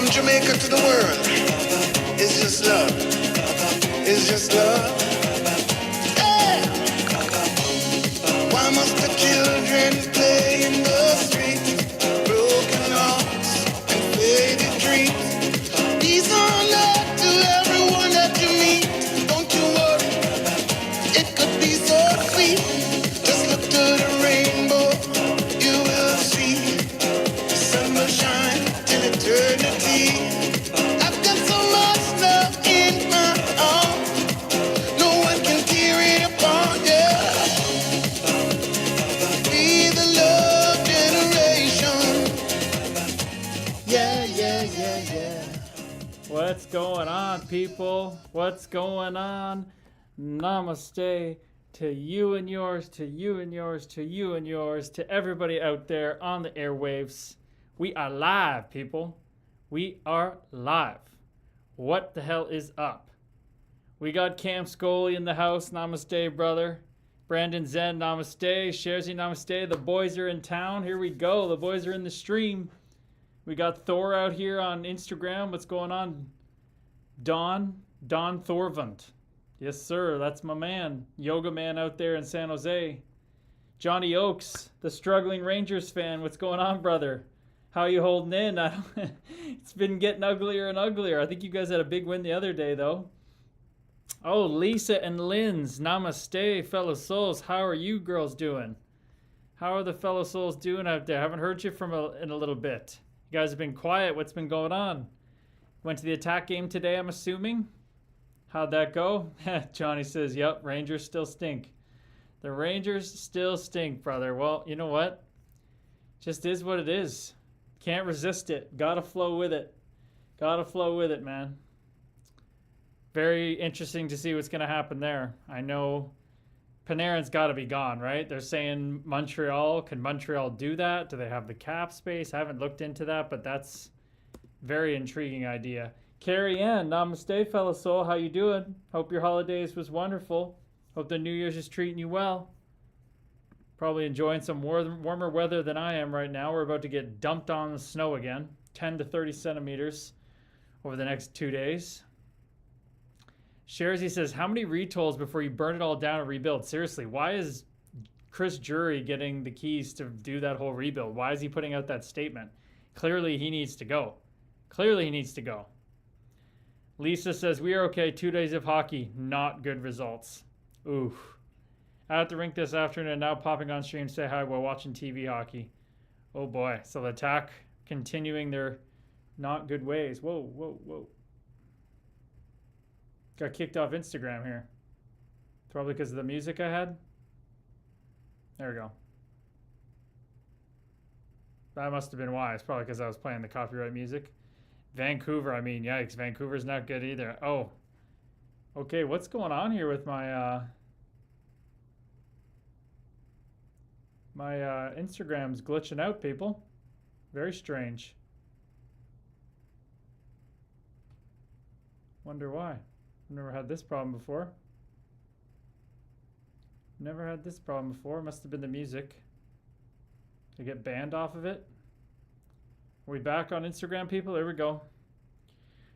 From Jamaica to the world, it's just love. It's just love. Hey! Why must the children play in the streets? Broken hearts and faded dreams. These are not to everyone that you meet. Don't you worry, it could be so sweet. Just look to the rainbow, you will see. The sun will shine till eternity. I've got so much love in my arms, no one can tear it apart, yeah. Be the love generation. Yeah, yeah, yeah, yeah. What's going on, people? What's going on? Namaste to you and yours, to you and yours, to you and yours, to everybody out there on the airwaves. We are live, people. We are live. What the hell is up? We got Cam Scully in the house. Namaste, brother. Brandon Zen, namaste. Sherzi, namaste. The boys are in town. Here we go. The boys are in the stream. We got Thor out here on Instagram. What's going on? Don Thorvund. Yes, sir. That's my man. Yoga man out there in San Jose. Johnny Oakes, the struggling Rangers fan. What's going on, brother? How you holding in? It's been getting uglier and uglier. I think you guys had a big win the other day, though. Oh, Lisa and Linz. Namaste, fellow souls. How are you girls doing? How are the fellow souls doing out there? Haven't heard you in a little bit. You guys have been quiet. What's been going on? Went to the attack game today, I'm assuming. How'd that go? Johnny says, yep, Rangers still stink. The Rangers still stink, brother. Well, you know what? Just is what it is. Can't resist it. Gotta flow with it. Gotta flow with it, man. Very interesting to see what's going to happen there. I know Panarin's got to be gone, right? They're saying Montreal. Can Montreal do that? Do they have the cap space? I haven't looked into that, but that's very intriguing idea. Carrie Ann, namaste, fellow soul. How you doing? Hope your holidays was wonderful. Hope the New Year's is treating you well. Probably enjoying some warmer weather than I am right now. We're about to get dumped on the snow again. 10 to 30 centimeters over the next 2 days. Sherzi says, how many retools before you burn it all down and rebuild? Seriously, why is Chris Jury getting the keys to do that whole rebuild? Why is he putting out that statement? Clearly he needs to go. Clearly he needs to go. Lisa says, we are okay. 2 days of hockey. Not good results. Oof. Out at the rink this afternoon and now popping on stream to say hi while watching TV hockey. Oh boy. So the attack continuing their not good ways. Whoa, whoa, whoa. Got kicked off Instagram here. Probably because of the music I had. There we go. That must have been why. It's probably because I was playing the copyright music. Vancouver, I mean, yikes. Vancouver's not good either. Oh. Okay, what's going on here with my Instagram's glitching out, people. Very strange. Wonder why. I've never had this problem before. Never had this problem before. Must have been the music. Did I get banned off of it? Are we back on Instagram, people? There we go.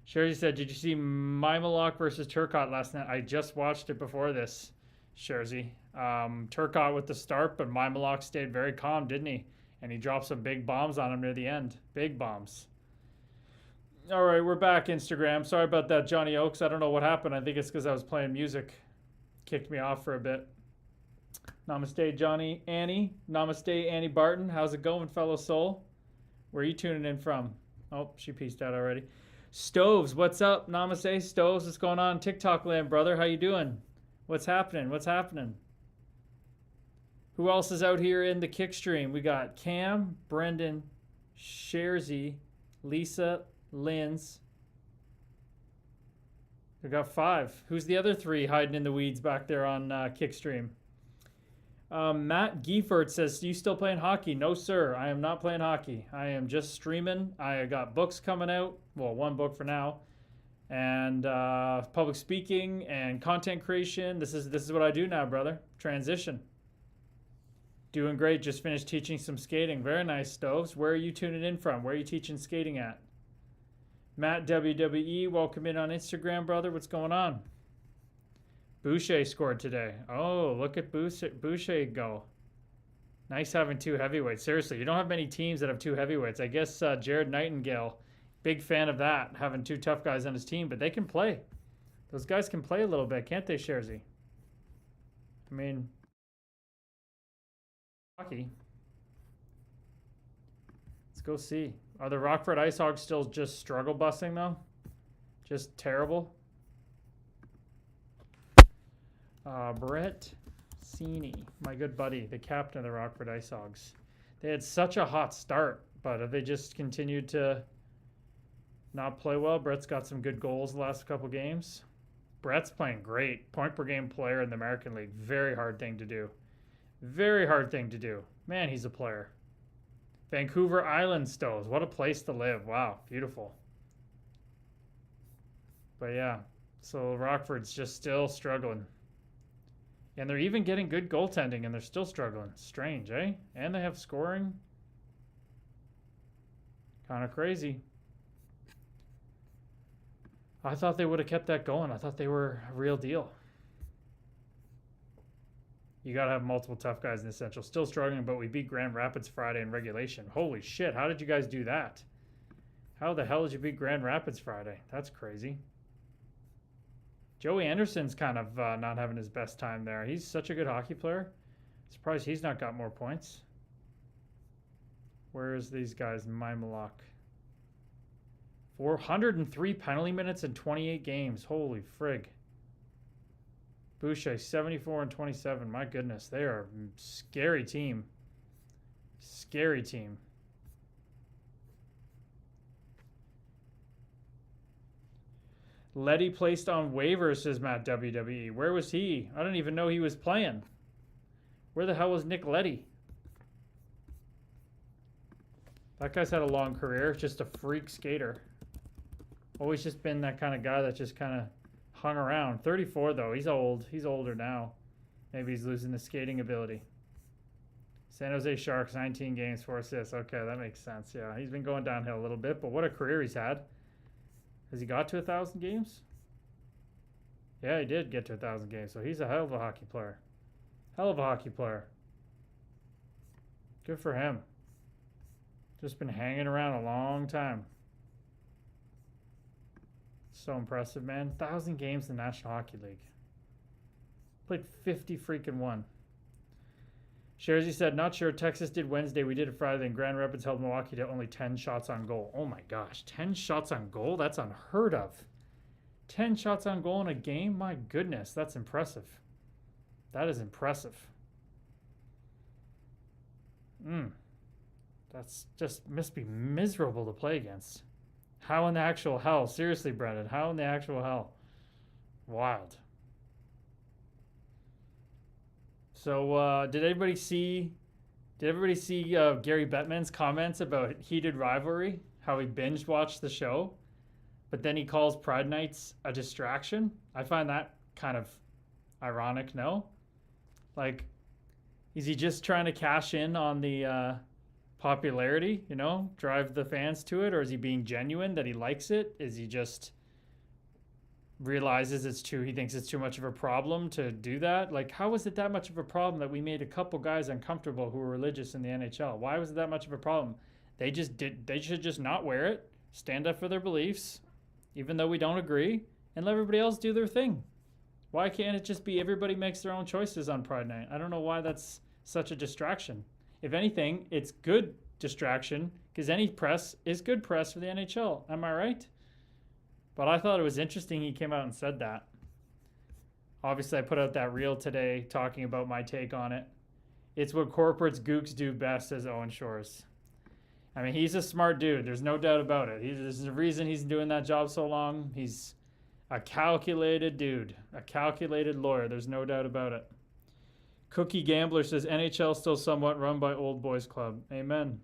Sherry said, did you see Mimalock versus Turcotte last night? I just watched it before this, Sherry. Turcotte with the start, but Mimalock stayed very calm, didn't he? And he dropped some big bombs on him near the end. Big bombs. All right, we're back, Instagram. Sorry about that, Johnny Oakes. I don't know what happened. I think it's because I was playing music. Kicked me off for a bit. Namaste, Johnny Annie. Namaste, Annie Barton. How's it going, fellow soul? Where are you tuning in from? Oh, she pieced out already. Stoves, what's up? Namaste, Stoves. What's going on? TikTok land, brother. How you doing? What's happening? What's happening? Who else is out here in the kick stream? We got Cam, Brendan, Sherzi, Lisa, Linz. We got 5. Who's the other 3 hiding in the weeds back there on Kickstream? Matt Giefert says, you still playing hockey? No, sir. I am not playing hockey. I am just streaming. I got books coming out. Well, 1 book for now. And public speaking and content creation. This is what I do now, brother. Transition. Doing great. Just finished teaching some skating. Very nice, Stoves. Where are you tuning in from? Where are you teaching skating at? Matt WWE, welcome in on Instagram, brother. What's going on? Boucher scored today. Oh, look at Boucher go. Nice having two heavyweights. Seriously, you don't have many teams that have two heavyweights. I guess Jared Nightingale, big fan of that, having two tough guys on his team, but they can play. Those guys can play a little bit, can't they, Sherzy? I mean, hockey. Let's go see. Are the Rockford Ice Hogs still just struggle busting, though? Just terrible? Brett Sini, my good buddy, the captain of the Rockford Ice Hogs. They had such a hot start, but have they just continued to not play well? Brett's got some good goals the last couple games. Brett's playing great. Point per game player in the American League. Very hard thing to do. Very hard thing to do. Man, he's a player. Vancouver Island Stows. What a place to live. Wow, beautiful. But yeah, so Rockford's just still struggling. And they're even getting good goaltending, and they're still struggling. Strange, eh? And they have scoring. Kind of crazy. I thought they would have kept that going. I thought they were a real deal. You got to have multiple tough guys in the Central. Still struggling, but we beat Grand Rapids Friday in regulation. Holy shit, how did you guys do that? How the hell did you beat Grand Rapids Friday? That's crazy. Joey Anderson's kind of not having his best time there. He's such a good hockey player. Surprised he's not got more points. Where's these guys? Maimalak. 403 penalty minutes in 28 games. Holy frig. Boucher, 74 and 27. My goodness, they are a scary team. Scary team. Letty placed on waivers, says Matt WWE. Where was he? I don't even know he was playing. Where the hell was Nick Letty? That guy's had a long career. Just a freak skater. Always just been that kind of guy that just kind of hung around. 34 though. He's old. He's older now. Maybe he's losing the skating ability. San Jose Sharks, 19 games, 4 assists. Okay, that makes sense. Yeah, he's been going downhill a little bit, but what a career he's had. Has he got to 1,000 games? Yeah, he did get to 1,000 games, so he's a hell of a hockey player. Hell of a hockey player. Good for him. Just been hanging around a long time. So impressive, man. 1,000 games in the National Hockey League. Played 50 freaking 1. Sherzy said, not sure. Texas did Wednesday. We did it Friday. And Grand Rapids held Milwaukee to only 10 shots on goal. Oh my gosh. 10 shots on goal? That's unheard of. 10 shots on goal in a game? My goodness. That's impressive. That is impressive. That's just must be miserable to play against. How in the actual hell? Seriously, Brendan. How in the actual hell? Wild. So, did everybody see Gary Bettman's comments about heated rivalry? How he binge watched the show, but then he calls Pride Nights a distraction? I find that kind of ironic, no? Like, is he just trying to cash in on the popularity, you know, drive the fans to it? Or is he being genuine that he likes it? Is he just realizes he thinks it's too much of a problem to do that? Like, how was it that much of a problem that we made a couple guys uncomfortable who were religious in the NHL? Why was it that much of a problem? They should just not wear it, stand up for their beliefs, even though we don't agree, and let everybody else do their thing. Why can't it just be everybody makes their own choices on Pride Night? I don't know why that's such a distraction. If anything, it's good distraction, because any press is good press for the NHL. Am I right? But I thought it was interesting he came out and said that. Obviously, I put out that reel today talking about my take on it. It's what corporates gooks do best, says Owen Shores. I mean, he's a smart dude. There's no doubt about it. There's a reason he's doing that job so long. He's a calculated dude, a calculated lawyer. There's no doubt about it. Cookie Gambler says, NHL still somewhat run by old boys club. Amen.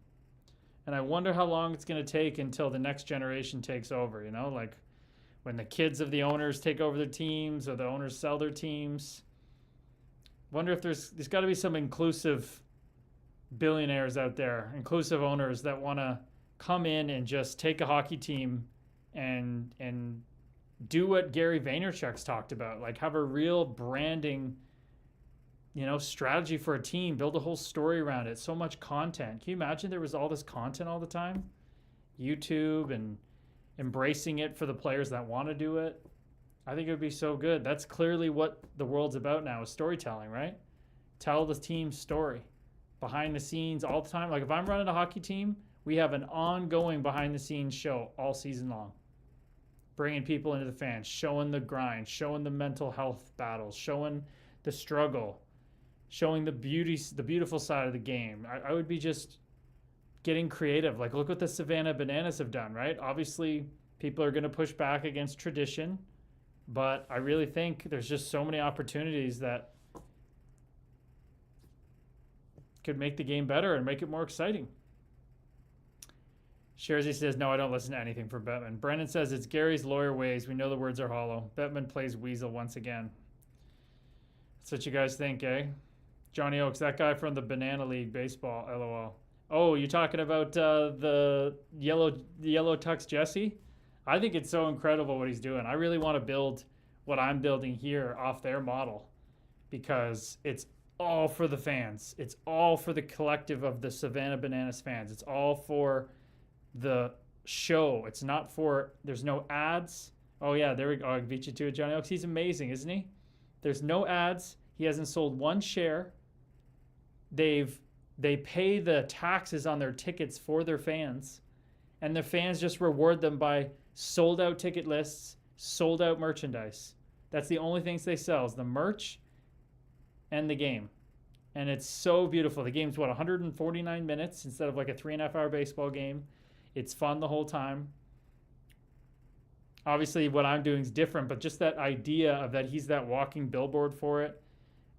And I wonder how long it's going to take until the next generation takes over, you know, like when the kids of the owners take over their teams or the owners sell their teams. Wonder if there's got to be some inclusive billionaires out there, inclusive owners that want to come in and just take a hockey team and do what Gary Vaynerchuk's talked about, like have a real branding, strategy for a team, build a whole story around it. So much content. Can you imagine there was all this content all the time? YouTube and embracing it for the players that want to do it. I think it would be so good. That's clearly what the world's about now, is storytelling, right? Tell the team's story behind the scenes all the time. Like if I'm running a hockey team, we have an ongoing behind the scenes show all season long, bringing people into the fans, showing the grind, showing the mental health battles, showing the struggle, showing the beautiful side of the game. I would be just getting creative. Like look what the Savannah Bananas have done, right? Obviously people are going to push back against tradition, but I really think there's just so many opportunities that could make the game better and make it more exciting. Sharzy says, no, I don't listen to anything from Bettman. Brennan says, it's Gary's lawyer ways. We know the words are hollow. Bettman plays Weasel once again. That's what you guys think, eh? Johnny Oaks, that guy from the Banana League Baseball, LOL. Oh, you talking about the yellow tux Jesse? I think it's so incredible what he's doing. I really want to build what I'm building here off their model, because it's all for the fans. It's all for the collective of the Savannah Bananas fans. It's all for the show. It's not for, there's no ads. Oh yeah, there we go. I beat you to it, Johnny Oaks. He's amazing, isn't he? There's no ads. He hasn't sold one share. They pay the taxes on their tickets for their fans, and the fans just reward them by sold out ticket lists, sold out merchandise. That's the only things they sell, is the merch and the game. And it's so beautiful. The game's 149 minutes instead of like a 3.5 hour baseball game. It's fun the whole time. Obviously what I'm doing is different, but just that idea of that he's that walking billboard for it,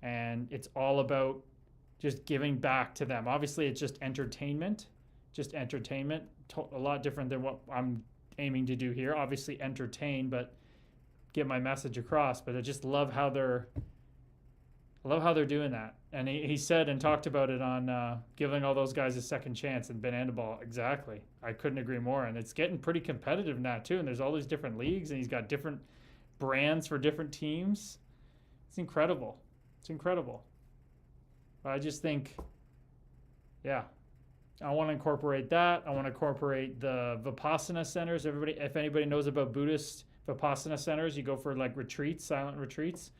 and it's all about just giving back to them. Obviously it's just entertainment, a lot different than what I'm aiming to do here. Obviously entertain, but get my message across. But I just love how they're doing that. And he said and talked about it on giving all those guys a second chance in Banana Ball. Exactly. I couldn't agree more. And it's getting pretty competitive now too. And there's all these different leagues, and he's got different brands for different teams. It's incredible. It's incredible. I just think, yeah, I want to incorporate that. I want to incorporate the Vipassana centers. Everybody, if anybody knows about Buddhist Vipassana centers, you go for like retreats, silent retreats,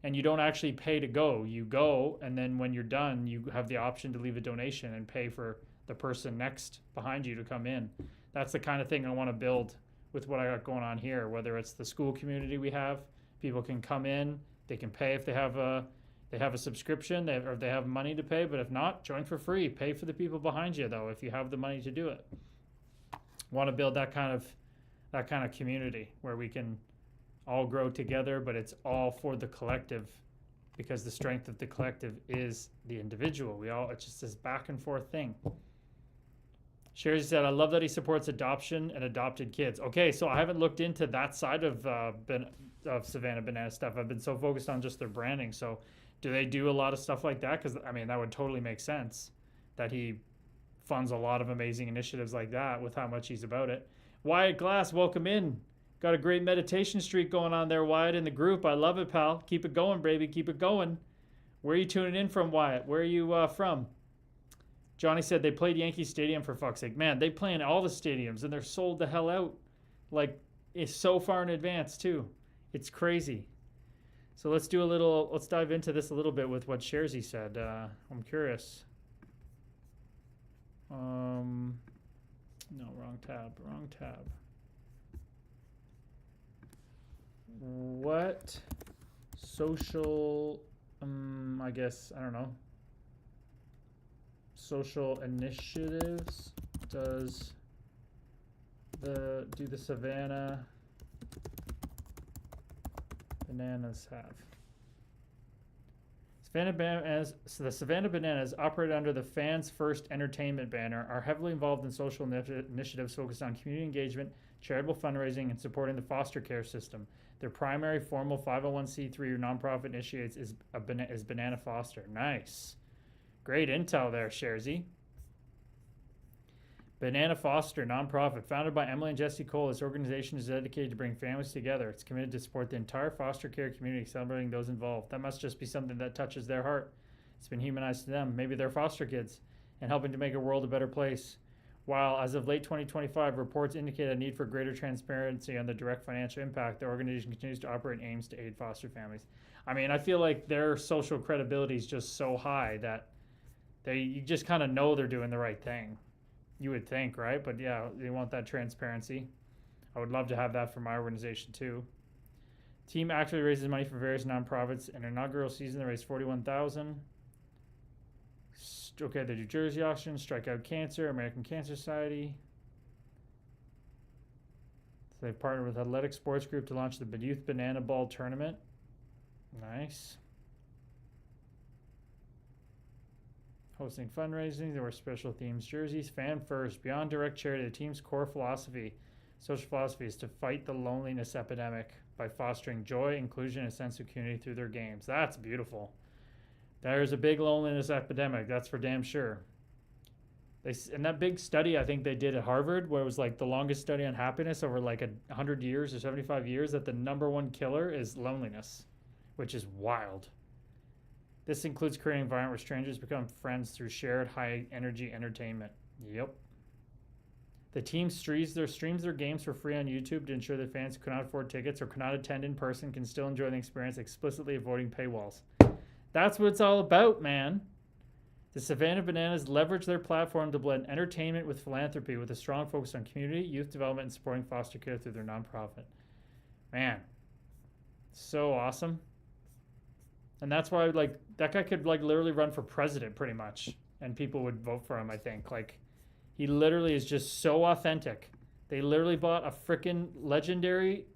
and you don't actually pay to go. You go, and then when you're done, you have the option to leave a donation and pay for the person next behind you to come in. That's the kind of thing I want to build with what I got going on here, whether it's the school community we have. People can come in, they can pay if they have a subscription, or if they have money to pay, but if not, join for free. Pay for the people behind you though, if you have the money to do it. Want to build that kind of community where we can all grow together, but it's all for the collective, because the strength of the collective is the individual. It's just this back and forth thing. Sherry said, I love that he supports adoption and adopted kids. Okay, so I haven't looked into that side of Savannah Banana stuff. I've been so focused on just their branding. So do they do a lot of stuff like that? Because, I mean, that would totally make sense that he funds a lot of amazing initiatives like that with how much he's about it. Wyatt Glass, welcome in. Got a great meditation streak going on there, Wyatt, in the group. I love it, pal. Keep it going, baby. Keep it going. Where are you tuning in from, Wyatt? Where are you from? Johnny said they played Yankee Stadium, for fuck's sake. Man, they play in all the stadiums, and they're sold the hell out. Like, it's so far in advance, too. It's crazy. So let's dive into this a little bit with what Sharzy said. I'm curious. No, wrong tab. What social, I guess, I don't know, social initiatives do the Savannah Bananas have? The Savannah Bananas, operate under the Fans First Entertainment banner, are heavily involved in social initiatives focused on community engagement, charitable fundraising, and supporting the foster care system. Their primary formal 501c3 nonprofit initiates is Banana Foster. Nice. Great intel there, Sharzy. Banana Foster, nonprofit. Founded by Emily and Jesse Cole, this organization is dedicated to bring families together. It's committed to support the entire foster care community, celebrating those involved. That must just be something that touches their heart. It's been humanized to them, maybe they're foster kids, and helping to make a world a better place. While, as of late 2025, reports indicate a need for greater transparency on the direct financial impact, the organization continues to operate and aims to aid foster families. I mean, I feel like their social credibility is just so high that you just kind of know they're doing the right thing. You would think, right? But yeah, they want that transparency. I would love to have that for my organization too. Team actively raises money for various nonprofits. In inaugural season, they raised $41,000. Okay, the New Jersey auction, Strike Out Cancer, American Cancer Society. So they've partnered with Athletic Sports Group to launch the Youth Banana Ball Tournament. Nice. Hosting fundraising, there were special themes jerseys. Fan first, beyond direct charity, the team's core philosophy, social philosophy, is to fight the loneliness epidemic by fostering joy, inclusion, and a sense of community through their games. That's beautiful. There's a big loneliness epidemic, that's for damn sure. In that big study I think they did at Harvard, where it was like the longest study on happiness over like 100 years or 75 years, that the number one killer is loneliness, which is wild. This includes creating an environment where strangers become friends through shared high-energy entertainment. Yep. The team streams their games for free on YouTube to ensure that fans who cannot afford tickets or cannot attend in person can still enjoy the experience, explicitly avoiding paywalls. That's what it's all about, man. The Savannah Bananas leverage their platform to blend entertainment with philanthropy with a strong focus on community, youth development, and supporting foster care through their nonprofit. Man, so awesome. And that's why, like, that guy could, like, literally run for president pretty much, and people would vote for him, I think. Like, he literally is just so authentic. They literally bought a freaking legendary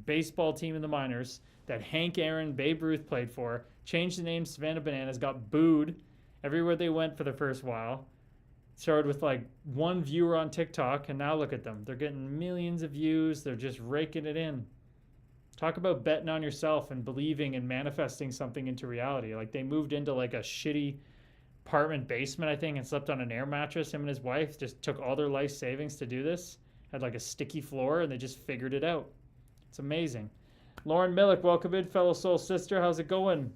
baseball team in the minors that Hank Aaron, Babe Ruth played for, changed the name Savannah Bananas, got booed everywhere they went for the first while. Started with like one viewer on TikTok, and now look at them. They're getting millions of views. They're just raking it in. Talk about betting on yourself and believing and manifesting something into reality. Like, they moved into like a shitty apartment basement, I think, and slept on an air mattress. Him and his wife just took all their life savings to do this. Had like a sticky floor, and they just figured it out. It's amazing. Lauren Millick, welcome in, fellow soul sister. How's it going?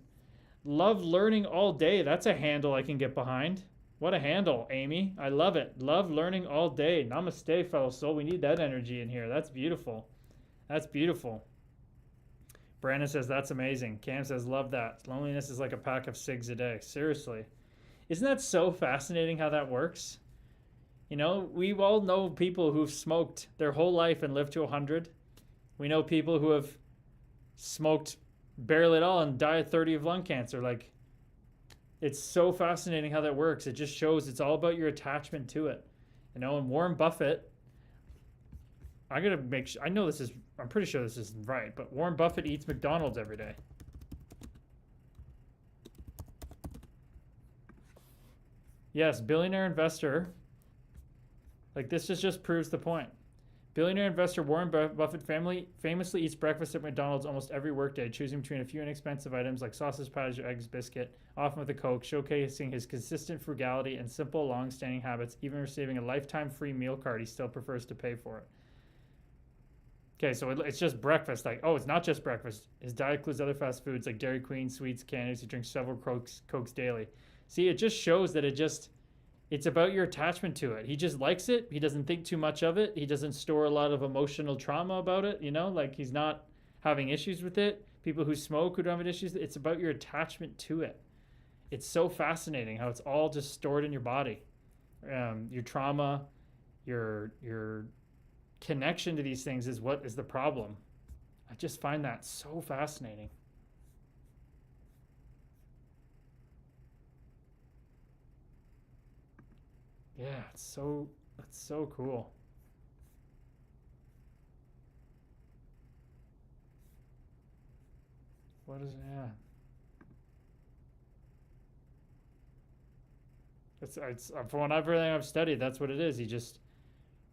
Love learning all day. That's a handle I can get behind. What a handle, Amy. I love it. Love learning all day. Namaste, fellow soul. We need that energy in here. That's beautiful. That's beautiful. Brandon says, that's amazing. Cam says, love that. Loneliness is like a pack of cigs a day. Seriously. Isn't that so fascinating how that works? You know, we all know people who've smoked their whole life and lived to 100. We know people who have smoked barely at all and died at 30 of lung cancer. Like, it's so fascinating how that works. It just shows it's all about your attachment to it. You know, and Warren Buffett, I gotta make sure, I'm pretty sure this isn't right, but Warren Buffett eats McDonald's every day. Yes, billionaire investor. Like, this just proves the point. Billionaire investor Warren Buffett famously eats breakfast at McDonald's almost every workday, choosing between a few inexpensive items like sausage patties or eggs biscuit, often with a Coke, showcasing his consistent frugality and simple, long-standing habits. Even receiving a lifetime free meal card, he still prefers to pay for it. Okay, so it's just breakfast. Like, oh, it's not just breakfast. His diet includes other fast foods like Dairy Queen, sweets, candies. He drinks several Cokes daily. See, it just shows that it's about your attachment to it. He just likes it. He doesn't think too much of it. He doesn't store a lot of emotional trauma about it, you know? Like, he's not having issues with it. People who smoke who don't have issues, it's about your attachment to it. It's so fascinating how it's all just stored in your body. Your trauma, your connection to these things is what is the problem. I just find that so fascinating. Yeah, it's so cool. What is yeah? It's from everything I've studied, that's what it is. He just,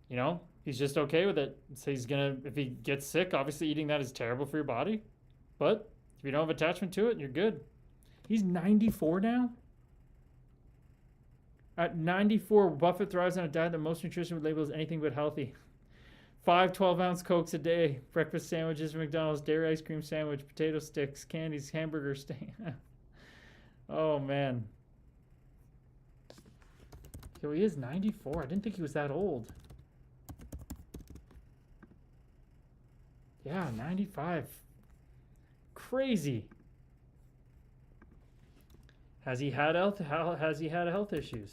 you know, he's just okay with it. So he's gonna, if he gets sick, obviously eating that is terrible for your body, but if you don't have attachment to it, you're good. He's 94 now. At 94, Buffett thrives on a diet that most nutrition would label as anything but healthy. 5 12-ounce Cokes a day, breakfast sandwiches from McDonald's, dairy ice cream sandwich, potato sticks, candies, hamburger steak. Oh, man. Yo, he is 94. I didn't think he was that old. Yeah, 95. Crazy. Has he had health issues?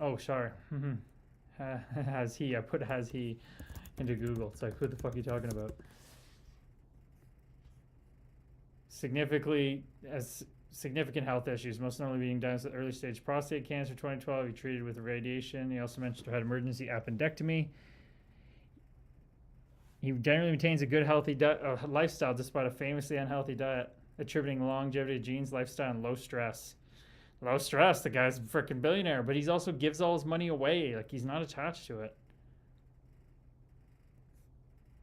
Oh, sorry. Has he? I put has he into Google. It's like, who the fuck are you talking about? Significant health issues, most notably being diagnosed with early stage prostate cancer. 2012, he treated with radiation. He also mentioned he had emergency appendectomy. He generally maintains a good, healthy lifestyle despite a famously unhealthy diet, attributing longevity to genes, lifestyle, and low stress. Low stress, the guy's a freaking billionaire, but he's also gives all his money away. Like, he's not attached to it.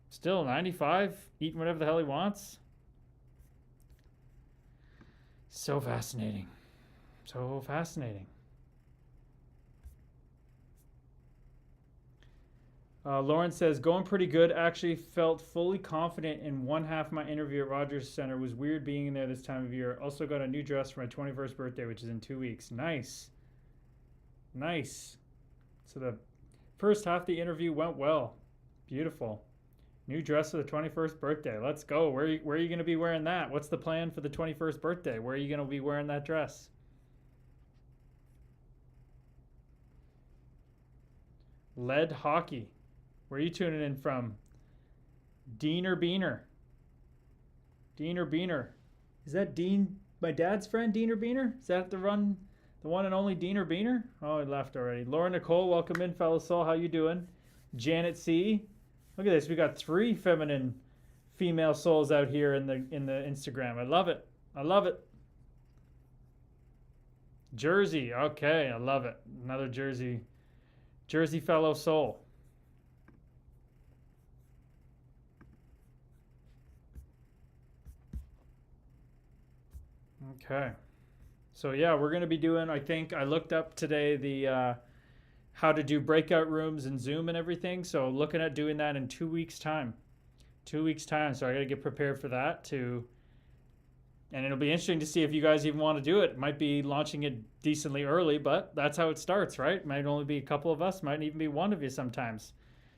Still 95, eating whatever the hell he wants. So fascinating. So fascinating. Lauren says, going pretty good. Actually felt fully confident in one half of my interview at Rogers Center. Was weird being in there this time of year. Also got a new dress for my 21st birthday, which is in 2 weeks. Nice. Nice. So the first half of the interview went well. Beautiful. New dress for the 21st birthday. Let's go. Where are you going to be wearing that? What's the plan for the 21st birthday? Where are you going to be wearing that dress? Lead hockey. Where are you tuning in from? Dean or Beaner? Dean or Beaner? Is that Dean, my dad's friend, Dean or Beaner? Is that the one and only Dean or Beaner? Oh, he left already. Laura Nicole, welcome in, fellow soul. How you doing? Janet C. Look at this. We got 3 female souls out here in the Instagram. I love it. I love it. Jersey. Okay, I love it. Another Jersey fellow soul. Okay. So yeah, we're going to be doing, I think I looked up today the how to do breakout rooms and Zoom and everything. So looking at doing that in 2 weeks time. 2 weeks time. So I got to get prepared for that and it'll be interesting to see if you guys even want to do it. It might be launching it decently early, but that's how it starts, right? Might only be a couple of us, might even be one of you sometimes.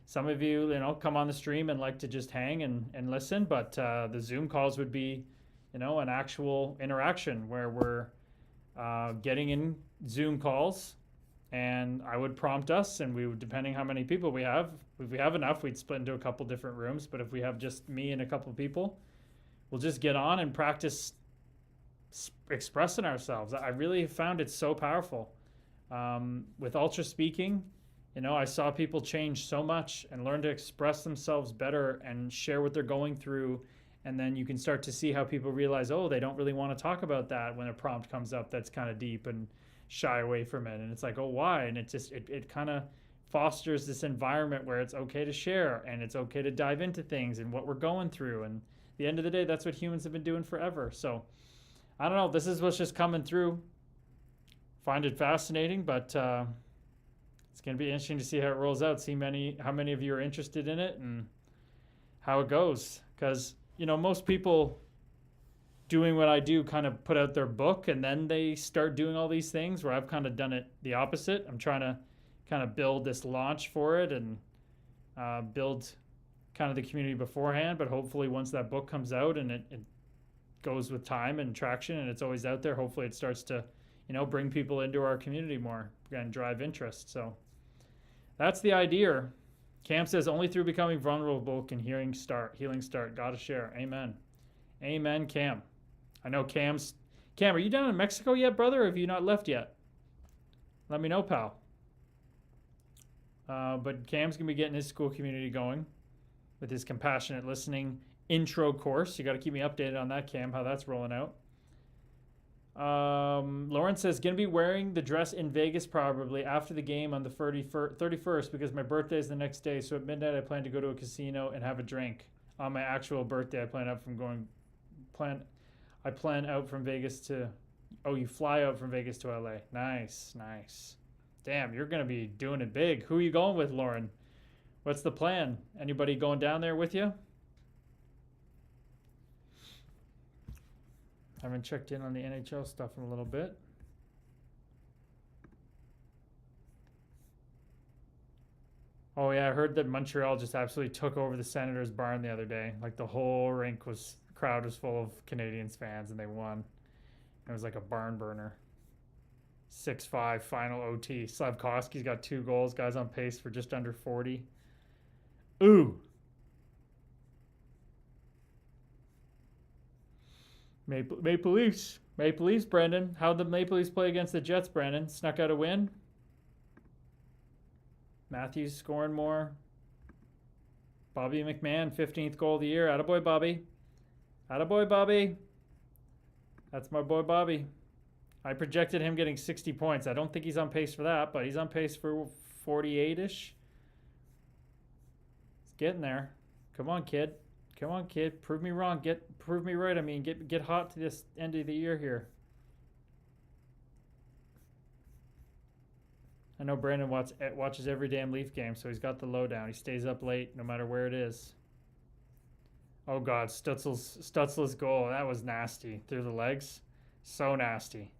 Some of you, come on the stream and like to just hang and listen, but the Zoom calls would be, an actual interaction where we're getting in Zoom calls, and I would prompt us, and we would, depending how many people we have, if we have enough, we'd split into a couple different rooms. But if we have just me and a couple of people, we'll just get on and practice expressing ourselves. I really found it so powerful. With Ultra Speaking, I saw people change so much and learn to express themselves better and share what they're going through. And then you can start to see how people realize, oh, they don't really want to talk about that when a prompt comes up that's kind of deep, and shy away from it. And it's like, oh, why? And it kind of fosters this environment where it's okay to share and it's okay to dive into things and what we're going through. And at the end of the day, that's what humans have been doing forever. So I don't know. This is what's just coming through. Find it fascinating, but it's going to be interesting to see how it rolls out, see how many of you are interested in it and how it goes. Because most people doing what I do kind of put out their book and then they start doing all these things, where I've kind of done it the opposite. I'm trying to kind of build this launch for it and build kind of the community beforehand. But hopefully once that book comes out and it goes with time and traction and it's always out there, hopefully it starts to, bring people into our community more and drive interest. So that's the idea. Cam says, only through becoming vulnerable can healing start. Gotta share. Amen. Amen, Cam. I know Cam, are you down in Mexico yet, brother, or have you not left yet? Let me know, pal. But Cam's going to be getting his school community going with his compassionate listening intro course. You got to keep me updated on that, Cam, how that's rolling out. Lauren says, going to be wearing the dress in Vegas probably after the game on the 31st because my birthday is the next day. So at midnight, I plan to go to a casino and have a drink. On my actual birthday, I plan out from Vegas to. Oh, you fly out from Vegas to LA. Nice, nice. Damn, you're gonna be doing it big. Who are you going with, Lauren? What's the plan? Anybody going down there with you? Haven't checked in on the NHL stuff in a little bit. Oh yeah, I heard that Montreal just absolutely took over the Senators barn the other day. Like the whole crowd was full of Canadiens fans and they won. It was like a barn burner. 6-5 final OT. Slavkovsky's got 2 goals. Guy's on pace for just under 40. Ooh. Maple Leafs. Maple Leafs, Brendan. How'd the Maple Leafs play against the Jets, Brendan? Snuck out a win? Matthews scoring more. Bobby McMahon, 15th goal of the year. Attaboy, Bobby. Attaboy, Bobby. That's my boy, Bobby. I projected him getting 60 points. I don't think he's on pace for that, but he's on pace for 48-ish. He's getting there. Come on, kid. Come on, kid. Prove me wrong. Prove me right. I mean, get hot to this end of the year here. I know Brandon watches every damn Leaf game, so he's got the lowdown. He stays up late no matter where it is. Oh, God. Stutzel's goal. That was nasty. Through the legs. So nasty.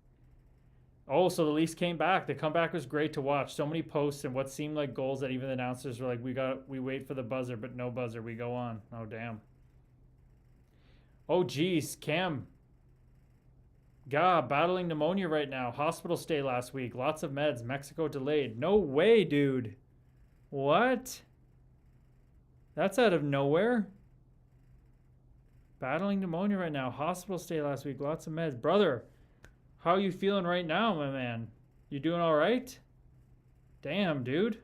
Oh, so the Leafs came back. The comeback was great to watch. So many posts and what seemed like goals that even the announcers were like, we wait for the buzzer, but no buzzer. We go on. Oh, damn. Oh, geez. Cam. God, battling pneumonia right now. Hospital stay last week. Lots of meds. Mexico delayed. No way, dude. What? That's out of nowhere. Battling pneumonia right now. Hospital stay last week. Lots of meds. Brother, how are you feeling right now, my man? You doing all right? Damn, dude.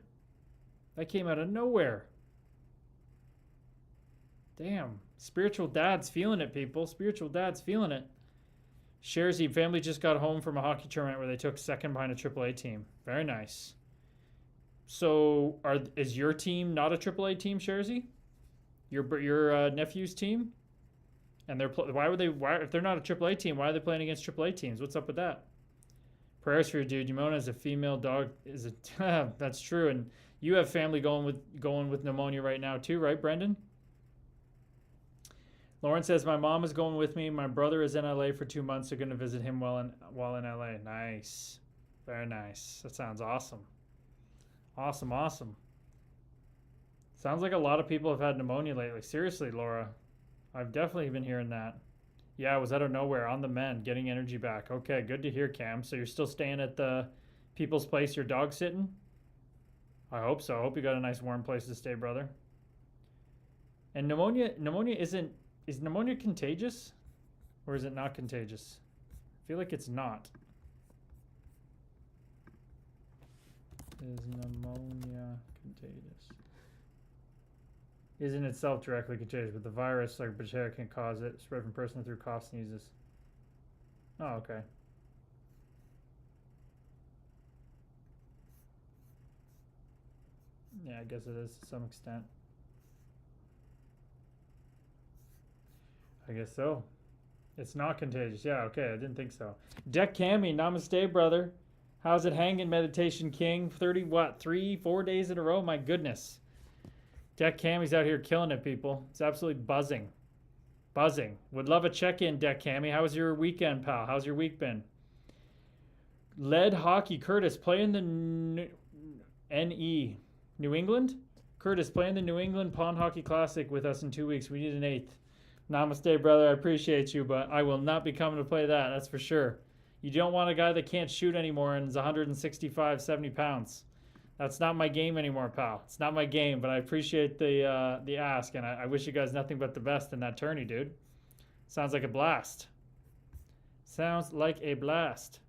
That came out of nowhere. Damn. Spiritual dad's feeling it, people. Spiritual dad's feeling it. Sharzy family just got home from a hockey tournament where they took second behind a AAA team. Very nice. So, is your team not a AAA team, Sharzy? Your nephew's team? And if they're not a AAA team, why are they playing against AAA teams? What's up with that? Prayers for you, dude. Yamona is a female dog. That's true. And you have family going with pneumonia right now too, right, Brendan? Lauren says, my mom is going with me. My brother is in LA for 2 months. They're going to visit him while in LA. Nice. Very nice. That sounds awesome. Awesome, awesome. Sounds like a lot of people have had pneumonia lately. Seriously, Laura. I've definitely been hearing that. Yeah, it was out of nowhere. On the mend. Getting energy back. Okay, good to hear, Cam. So you're still staying at the people's place you're dog sitting? I hope so. I hope you got a nice warm place to stay, brother. And pneumonia isn't... Is pneumonia contagious? Or is it not contagious? I feel like it's not. Is pneumonia contagious? Isn't itself directly contagious, but the virus, like bacteria, can cause it. Spread from person through cough, sneezes. Oh, okay. Yeah, I guess it is to some extent. I guess so. It's not contagious. Yeah, okay, I didn't think so. Deck Cammy, namaste, brother. How's it hanging, Meditation King? 3-4 days in a row? My goodness. Deck Cammy's out here killing it, people. It's absolutely buzzing. Buzzing. Would love a check-in, Deck Cammy. How was your weekend, pal? How's your week been? Lead Hockey. Curtis, playing the NE. New England? Curtis, playing the New England Pond Hockey Classic with us in 2 weeks. We need an 8th. Namaste, brother. I appreciate you, but I will not be coming to play that. That's for sure. You don't want a guy that can't shoot anymore and is 165, 70 pounds. That's not my game anymore, pal. It's not my game, but I appreciate the ask, and I wish you guys nothing but the best in that tourney, dude. Sounds like a blast. Sounds like a blast.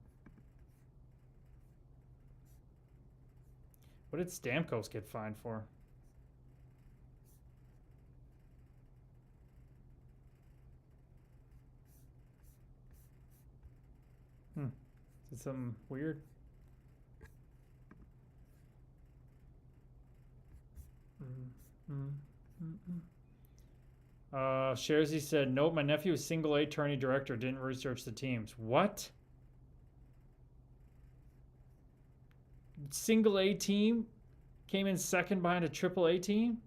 What did Stamkos get fined for? Is it something weird? Sharzy said, nope, my nephew is single A tourney director, didn't research the teams. What? Single A team came in second behind a triple A team?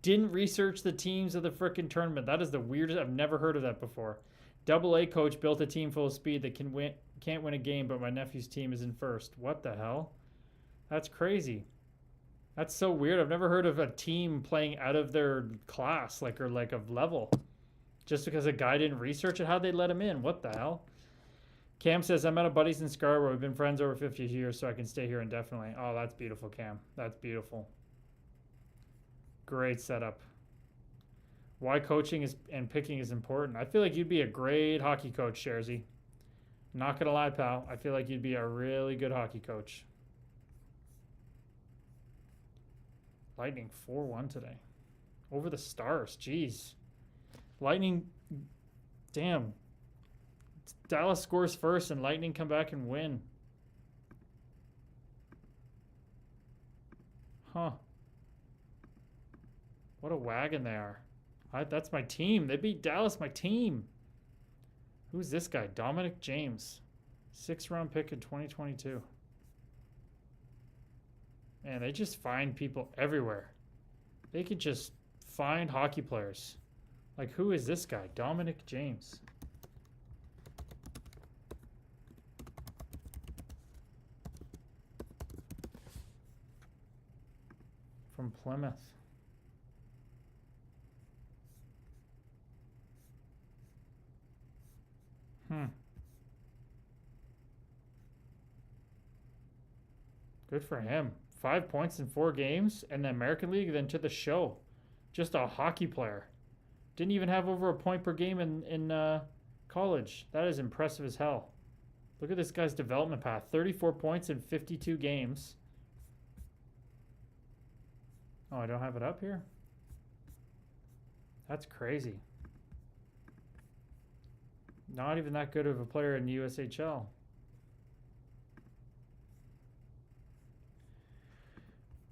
Didn't research the teams of the frickin' tournament. That is the weirdest. I've never heard of that before. Double A coach built a team full of speed that can't win a game, but my nephew's team is in first. What the hell? That's crazy. That's so weird. I've never heard of a team playing out of their class, like of level, just because a guy didn't research it. How'd they let him in? What the hell? Cam says, I'm at a buddy's in Scarborough. We've been friends over 50 years, so I can stay here indefinitely. Oh, that's beautiful, Cam. That's beautiful. Great setup. Why coaching and picking is important. I feel like you'd be a great hockey coach, Sharzy. Not gonna lie, pal. I feel like you'd be a really good hockey coach. Lightning 4-1 today. Over the Stars. Jeez. Lightning. Damn. Dallas scores first and Lightning come back and win. Huh. What a wagon they are. That's my team. They beat Dallas, my team. Who's this guy? Dominic James. 6th-round pick in 2022. Man, they just find people everywhere. They could just find hockey players. Like, who is this guy? Dominic James. From Plymouth. Good for him. 5 points in 4 games, and the American League, then to the show. Just a hockey player. Didn't even have over a point per game in college. That is impressive as hell. Look at this guy's development path. 34 points in 52 games. Oh, I don't have it up here? That's crazy. Not even that good of a player in the USHL.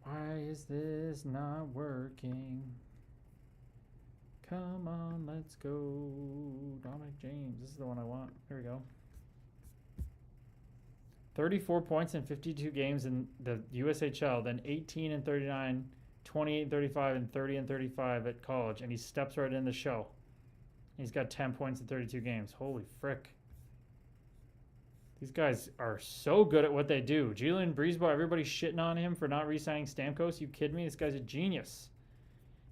Why is this not working? Come on, let's go. Dominic James. This is the one I want. There we go. 34 points in 52 games in the USHL, then 18 and 39, 28 and 35, and 30 and 35 at college, and he steps right in the show. He's got 10 points in 32 games. Holy frick. These guys are so good at what they do. Julian Breezeball, everybody's shitting on him for not re-signing Stamkos. You kidding me? This guy's a genius.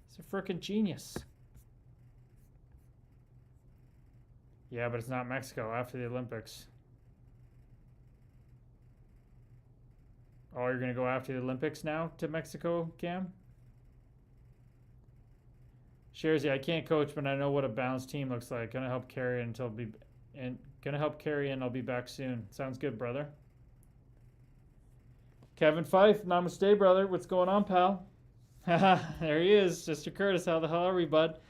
He's a frickin' genius. Yeah, but it's not Mexico after the Olympics. Oh, you're going to go after the Olympics now to Mexico, Cam? Sharzy, I can't coach, but I know what a balanced team looks like. Gonna help carry until I'll be back soon. Sounds good, brother. Kevin Fife, namaste, brother. What's going on, pal? Haha, there he is. Mr. Curtis, how the hell are we, bud?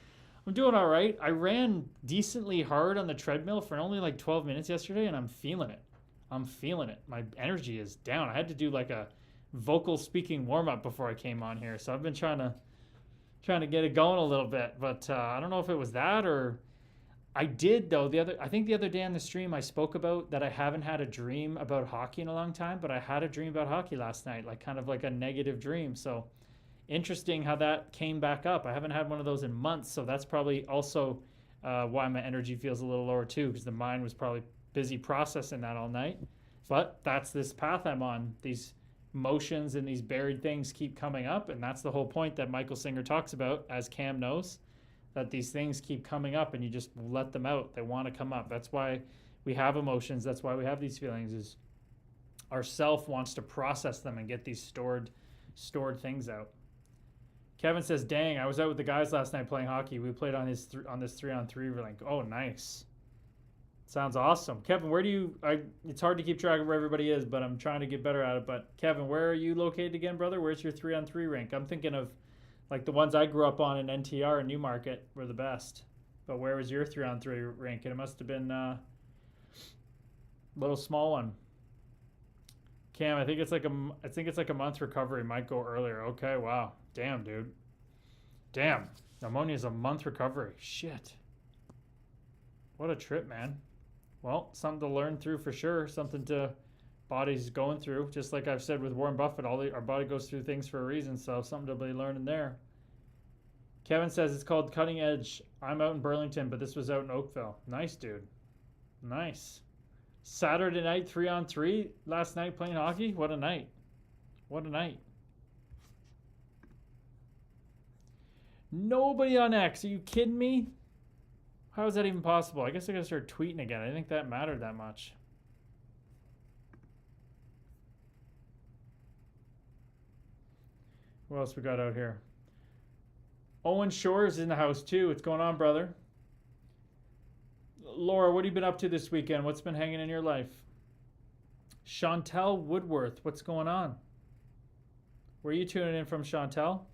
I'm doing all right. I ran decently hard on the treadmill for only like 12 minutes yesterday, and I'm feeling it. I'm feeling it. My energy is down. I had to do like a vocal speaking warm-up before I came on here, so I've been trying to get it going a little bit, but I don't know if it was that or I did though. I think the other day on the stream I spoke about that I haven't had a dream about hockey in a long time, but I had a dream about hockey last night, like kind of like a negative dream. So interesting how that came back up. I haven't had one of those in months, so that's probably also why my energy feels a little lower too, because the mind was probably busy processing that all night. But that's this path I'm on. These motions and these buried things keep coming up, and that's the whole point that Michael Singer talks about, as Cam knows, that these things keep coming up and you just let them out. They want to come up. That's why we have emotions. That's why we have these feelings, is our self wants to process them and get these stored things out. Kevin says, dang, I was out with the guys last night playing hockey. We played on this 3-on-3 rink. Oh, nice. Sounds awesome. Kevin, where do you... it's hard to keep track of where everybody is, but I'm trying to get better at it. But Kevin, where are you located again, brother? Where's your 3-on-3 rink? I'm thinking of like the ones I grew up on in NTR and Newmarket were the best. But where was your 3-on-3 rink? And it must have been a little small one. Cam, I think it's like a month recovery. Might go earlier. Okay, wow. Damn, dude. Damn. Pneumonia is a month recovery. Shit. What a trip, man. Well, something to learn through for sure. Something to body's going through. Just like I've said with Warren Buffett, our body goes through things for a reason. So something to be learning there. Kevin says it's called Cutting Edge. I'm out in Burlington, but this was out in Oakville. Nice, dude. Nice. Saturday night, 3-on-3 last night playing hockey. What a night. What a night. Nobody on X. Are you kidding me? How is that even possible? I guess I gotta start tweeting again. I didn't think that mattered that much. What else we got out here? Owen Shores in the house too. What's going on, brother? Laura, what have you been up to this weekend? What's been hanging in your life? Chantel Woodworth, what's going on? Where are you tuning in from, Chantel?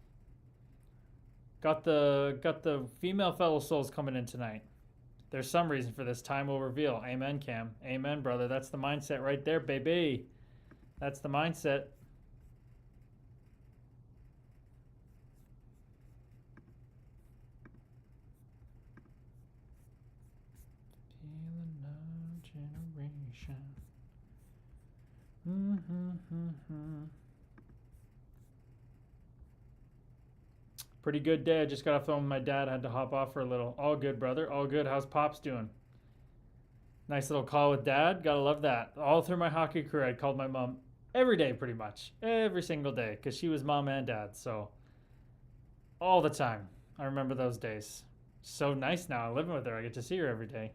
Got the female fellow souls coming in tonight. There's some reason for this. Time will reveal. Amen, Cam. Amen, brother. That's the mindset right there, baby. That's the mindset. Feeling no generation. Pretty good day. I just got off the phone with my dad. I had to hop off for a little. All good, brother. All good. How's Pops doing? Nice little call with Dad. Gotta love that. All through my hockey career, I called my mom every day pretty much. Every single day. Because she was mom and dad. So, all the time. I remember those days. So nice now. Living with her. I get to see her every day.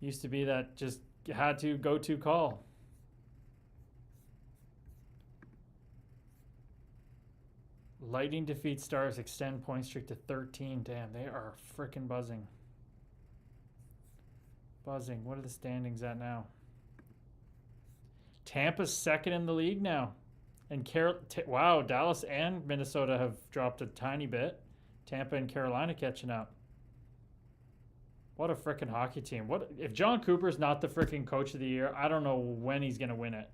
Used to be that just had to go-to call. Lightning defeats Stars, extend point streak to 13. Damn, they are freaking buzzing. Buzzing. What are the standings at now? Tampa's second in the league now. And wow, Dallas and Minnesota have dropped a tiny bit. Tampa and Carolina catching up. What a freaking hockey team. What if John Cooper's not the freaking coach of the year? I don't know when he's going to win it.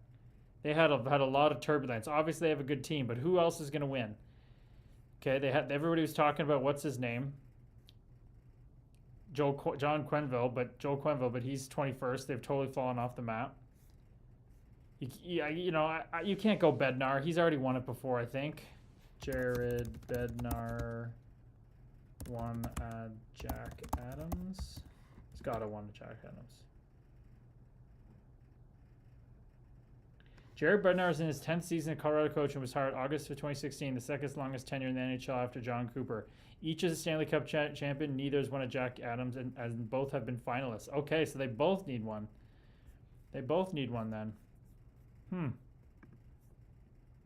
They had a lot of turbulence. Obviously, they have a good team, but who else is going to win? Okay, everybody was talking about what's his name, John Quenneville, but he's 21st. They've totally fallen off the map. You can't go Bednar. He's already won it before, I think. Jared Bednar won Jack Adams. He's got to won Jack Adams. Jared Bednar is in his 10th season as Colorado coach and was hired August of 2016, the second longest tenure in the NHL after John Cooper. Each is a Stanley Cup champion. Neither has won a Jack Adams, and both have been finalists. Okay, so they both need one. They both need one then.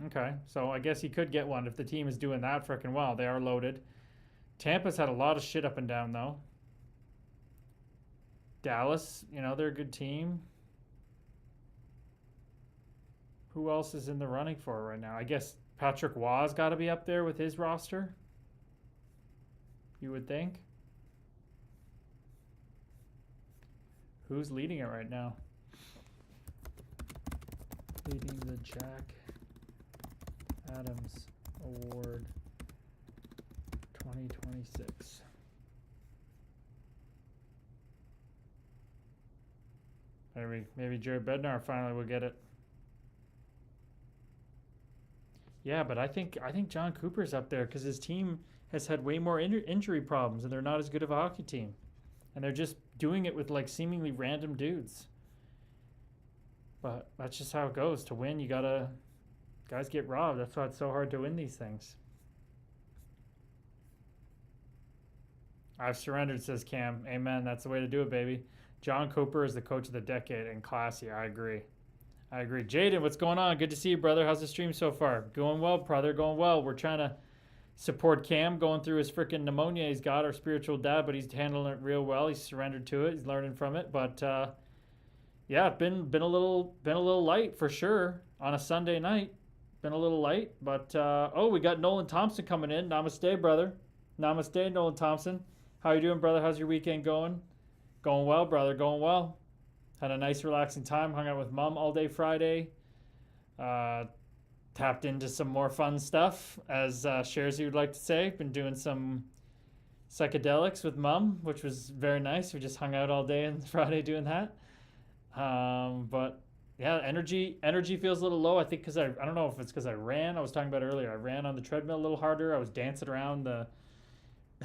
Okay, so I guess he could get one if the team is doing that freaking well. They are loaded. Tampa's had a lot of shit up and down, though. Dallas, they're a good team. Who else is in the running for it right now? I guess Patrick Waugh's got to be up there with his roster. You would think. Who's leading it right now? Leading the Jack Adams Award 2026. Maybe Jared Bednar finally will get it. Yeah, but I think John Cooper's up there because his team has had way more injury problems, and they're not as good of a hockey team, and they're just doing it with like seemingly random dudes. But that's just how it goes. To win, guys get robbed. That's why it's so hard to win these things. I've surrendered, says Cam. Amen. That's the way to do it, baby. John Cooper is the coach of the decade and classy. I agree. Jaden, what's going on? Good to see you, brother. How's the stream so far? Going well, brother. Going well. We're trying to support Cam going through his freaking pneumonia. He's got our spiritual dad, but he's handling it real well. He's surrendered to it. He's learning from it. But yeah, been a little light for sure on a Sunday night. Been a little light, but we got Nolan Thompson coming in. Namaste, brother. Namaste, Nolan Thompson. How you doing, brother? How's your weekend going? Going well, brother. Going well. Had a nice relaxing time. Hung out with Mom all day Friday. tapped into some more fun stuff, as Sharzy would like to say. Been doing some psychedelics with Mum, which was very nice. We just hung out all day on Friday doing that. But yeah, energy feels a little low. I think because I don't know if it's because I ran. I was talking about earlier. I ran on the treadmill a little harder. I was dancing around the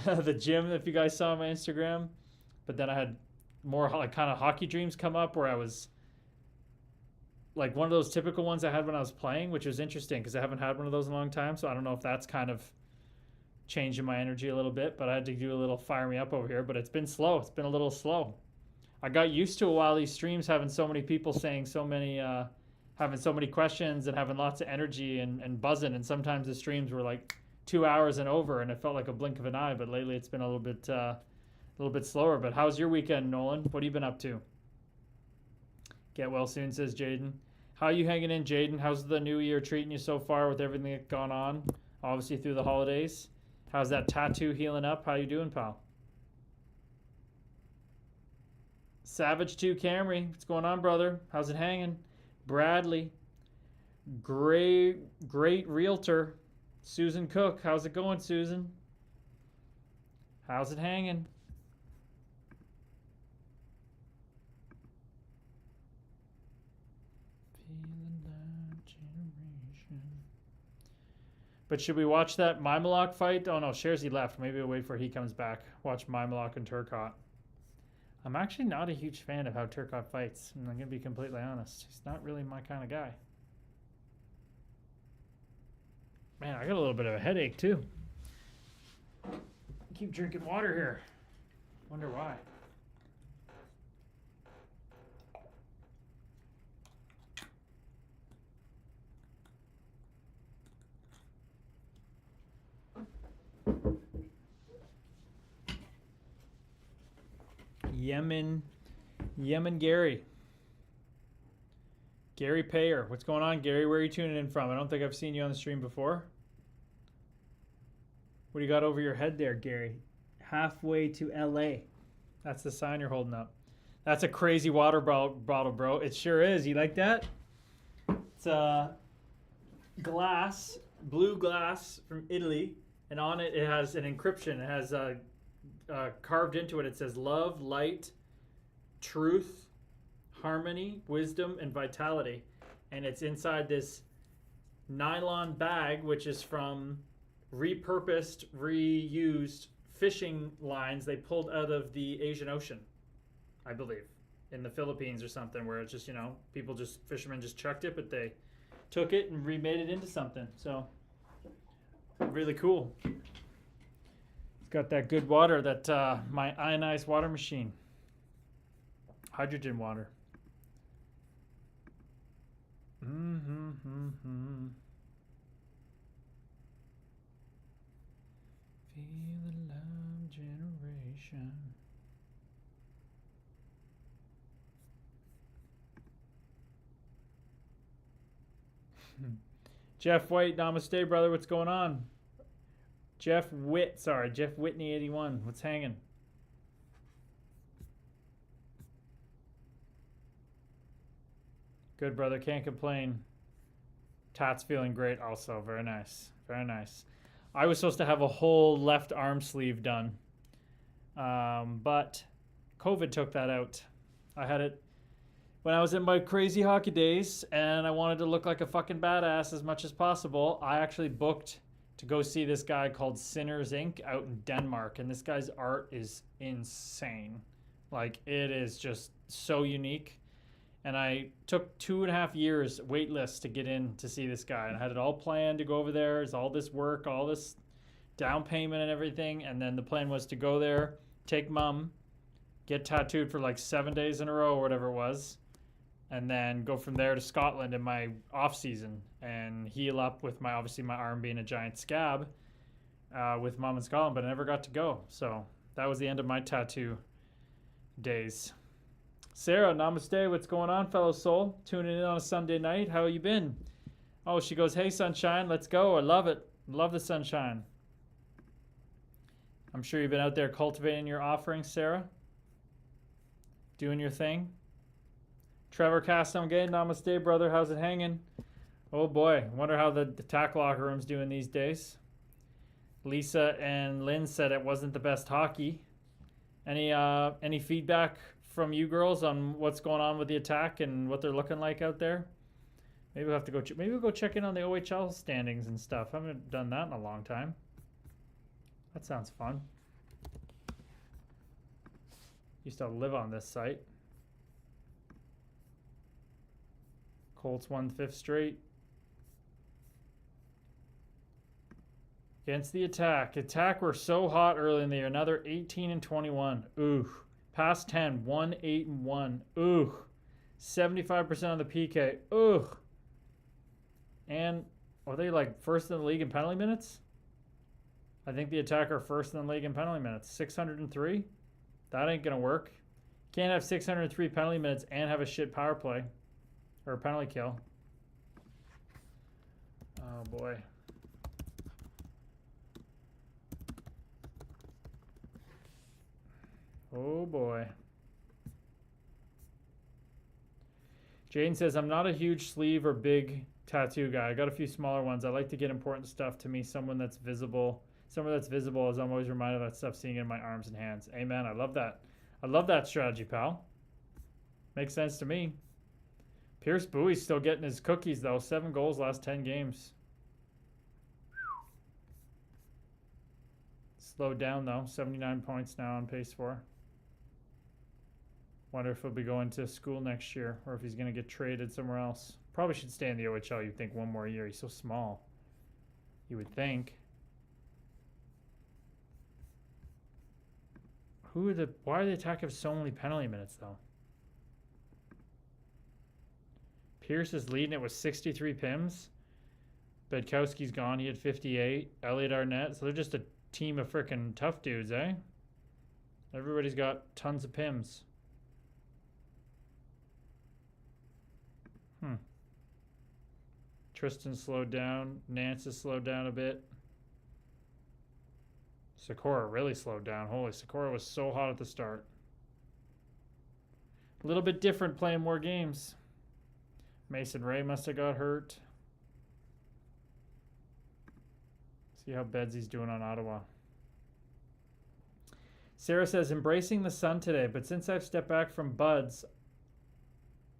the gym, if you guys saw my Instagram. But then I had more like kind of hockey dreams come up where I was like one of those typical ones I had when I was playing, which was interesting because I haven't had one of those in a long time. So I don't know if that's kind of changing my energy a little bit, but I had to do a little fire me up over here. But it's been slow. It's been a little slow. I got used to a while these streams having so many people saying so many, having so many questions and having lots of energy and buzzing. And sometimes the streams were like 2 hours and over, and it felt like a blink of an eye. But lately it's been a little bit slower. But how's your weekend, Nolan? What have you been up to? Get well soon, says Jaden. How are you hanging in, Jaden? How's the new year treating you so far with everything that's gone on? Obviously through the holidays. How's that tattoo healing up? How you doing, pal? Savage 2 Camry. What's going on, brother? How's it hanging? Bradley. Great realtor. Susan Cook. How's it going, Susan? How's it hanging? But should we watch that Mimalock fight? Oh no, Sharzy left. Maybe we'll wait for he comes back. Watch Mimalock and Turcotte. I'm actually not a huge fan of how Turcotte fights. I'm going to be completely honest. He's not really my kind of guy. Man, I got a little bit of a headache too. Keep drinking water here. Wonder why. Yemen Gary. Gary Payer. What's going on, Gary? Where are you tuning in from? I don't think I've seen you on the stream before. What do you got over your head there, Gary? Halfway to LA. That's the sign you're holding up. That's a crazy water bottle, bro. It sure is. You like that? It's glass, blue glass from Italy, and on it it has an encryption. It has carved into it. It says love, light, truth, harmony, wisdom, and vitality. And it's inside this nylon bag, which is from repurposed, reused fishing lines they pulled out of the Asian Ocean, I believe, in the Philippines or something, where it's just, you know, fishermen just chucked it, but they took it and remade it into something. So, really cool. It's got that good water, that my ionized water machine. Hydrogen water. Feel the love generation. Jeff White, namaste, brother. What's going on? Jeff Whitney 81. What's hanging? Good, brother. Can't complain. Tat's feeling great also. Very nice. Very nice. I was supposed to have a whole left arm sleeve done, but COVID took that out. I had it when I was in my crazy hockey days, and I wanted to look like a fucking badass as much as possible. I actually booked to go see this guy called Sinners Inc. out in Denmark, and this guy's art is insane. Like, it is just so unique. And I took 2.5 years waitlist to get in to see this guy. And I had it all planned to go over there. There's all this work, all this down payment and everything. And then the plan was to go there, take Mum, get tattooed for like 7 days in a row or whatever it was. And then go from there to Scotland in my off season and heal up with obviously my arm being a giant scab with Mum in Scotland. But I never got to go. So that was the end of my tattoo days. Sarah, namaste. What's going on, fellow soul? Tuning in on a Sunday night. How you been? Oh, she goes, hey, sunshine, let's go. I love it. Love the sunshine. I'm sure you've been out there cultivating your offerings, Sarah. Doing your thing. Trevor Castamgay, namaste, brother. How's it hanging? Oh boy, wonder how the tack locker room's doing these days. Lisa and Lynn said it wasn't the best hockey. Any feedback from you girls on what's going on with the attack and what they're looking like out there? Maybe we'll have to go. Maybe we'll go check in on the OHL standings and stuff. I haven't done that in a long time. That sounds fun. Used to live on this site. Colts won 5th straight. Against the attack. Attack were so hot early in the year. Now they're 18-21. Ooh. Past 10. 1-8-1. Ooh. 75% on the PK. Ooh. And are they like first in the league in penalty minutes? I think the attack are first in the league in penalty minutes. 603? That ain't going to work. Can't have 603 penalty minutes and have a shit power play. Or a penalty kill. Oh boy. Oh boy. Jane says, I'm not a huge sleeve or big tattoo guy. I got a few smaller ones. I like to get important stuff to me. Someone that's visible. Somewhere that's visible, as I'm always reminded of that stuff seeing it in my arms and hands. Amen. I love that. I love that strategy, pal. Makes sense to me. Pierce Bowie's still getting his cookies, though. 7 goals last 10 games. Slowed down, though. 79 points now on pace for. Wonder if he'll be going to school next year or if he's going to get traded somewhere else. Probably should stay in the OHL, you'd think, one more year. He's so small. You would think. Why are the attack have so many penalty minutes, though? Pierce is leading it with 63 PIMs. Bedkowski's gone. He had 58. Elliot Arnett. So they're just a team of freaking tough dudes, eh? Everybody's got tons of PIMs. Tristan slowed down. Nance has slowed down a bit. Sikora really slowed down. Holy, Sikora was so hot at the start. A little bit different playing more games. Mason Ray must have got hurt. See how Bedsy's doing on Ottawa. Sarah says, embracing the sun today, but since I've stepped back from buds,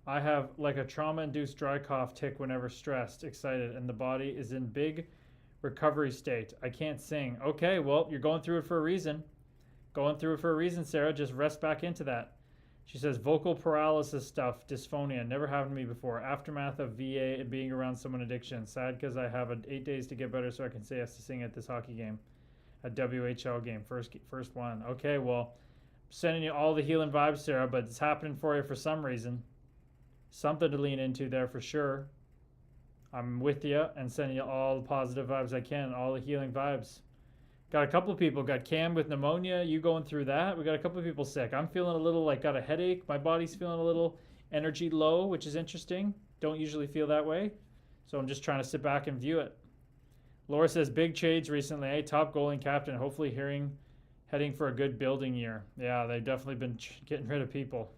I have like a trauma-induced dry cough tick whenever stressed, excited, and the body is in big recovery state. I can't sing. Okay, well, you're going through it for a reason. Going through it for a reason, Sarah. Just rest back into that. She says, vocal paralysis stuff, dysphonia, never happened to me before. Aftermath of VA and being around someone addiction. Sad because I have 8 days to get better so I can say yes to sing at this hockey game. A WHL game, first one. Okay, well, sending you all the healing vibes, Sarah, but it's happening for you for some reason. Something to lean into there for sure. I'm with you and sending you all the positive vibes I can, all the healing vibes. Got a couple of people. Got Cam with pneumonia. You going through that? We got a couple of people sick. I'm feeling a little like got a headache. My body's feeling a little energy low, which is interesting. Don't usually feel that way. So I'm just trying to sit back and view it. Laura says, big change recently. Hey, top goalie and captain. Hopefully heading for a good building year. Yeah, they've definitely been getting rid of people.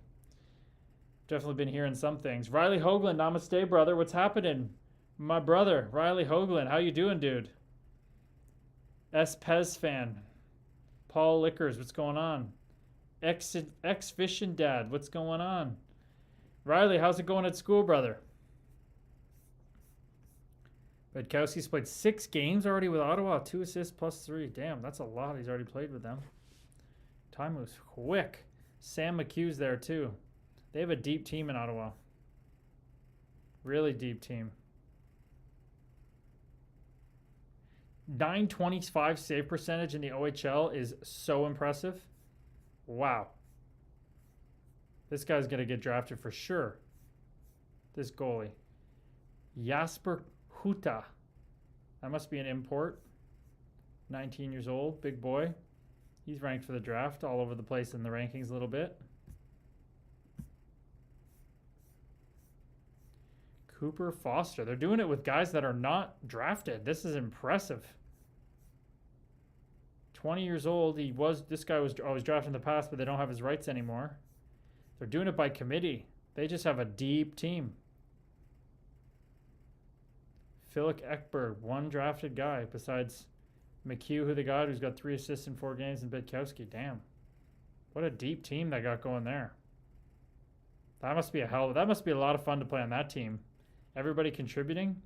Definitely been hearing some things. Riley Hoagland, namaste, brother. What's happening? My brother, Riley Hoagland. How you doing, dude? Pez fan. Paul Lickers, what's going on? Ex-fishing dad, what's going on? Riley, how's it going at school, brother? Bedkowski's played 6 games already with Ottawa. 2 assists plus 3. Damn, that's a lot he's already played with them. Time moves quick. Sam McHugh's there, too. They have a deep team in Ottawa. Really deep team. 925 save percentage in the OHL is so impressive. Wow. This guy's going to get drafted for sure. This goalie. Jasper Huta. That must be an import. 19 years old. Big boy. He's ranked for the draft all over the place in the rankings a little bit. Cooper Foster. They're doing it with guys that are not drafted. This is impressive. 20 years old. This guy was always drafted in the past, but they don't have his rights anymore. They're doing it by committee. They just have a deep team. Philip Ekberg, one drafted guy besides McHugh, who they got, who's got 3 assists in 4 games, and Bitkowski. Damn. What a deep team they got going there. That must be that must be a lot of fun to play on that team. Everybody contributing.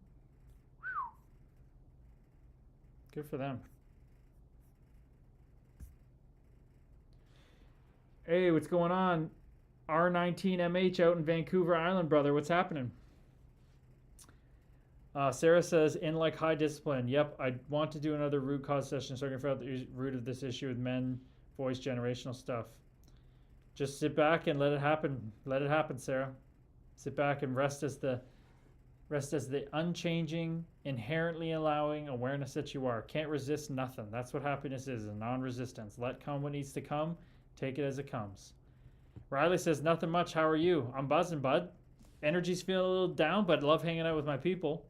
Good for them. Hey, what's going on? R19MH out in Vancouver Island, brother. What's happening? Sarah says, in like high discipline. Yep, I want to do another root cause session so I can figure out the root of this issue with men, voice generational stuff. Just sit back and let it happen. Let it happen, Sarah. Sit back and rest as the unchanging, inherently allowing awareness that you are. Can't resist nothing. That's what happiness is, a non-resistance. Let come what needs to come. Take it as it comes. Riley says, nothing much. How are you? I'm buzzing, bud. Energy's feeling a little down, but love hanging out with my people.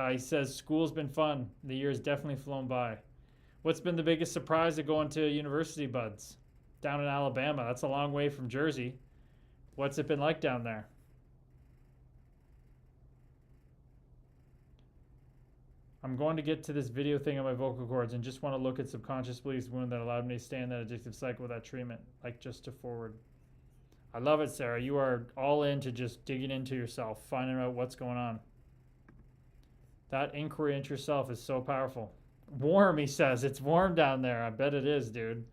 He says, school's been fun. The year's definitely flown by. What's been the biggest surprise of going to university, buds? Down in Alabama. That's a long way from Jersey. What's it been like down there? I'm going to get to this video thing on my vocal cords and just want to look at subconscious beliefs wound that allowed me to stay in that addictive cycle without treatment, like just to forward. I love it, Sarah. You are all into just digging into yourself, finding out what's going on. That inquiry into yourself is so powerful. Warm, he says. It's warm down there. I bet it is, dude.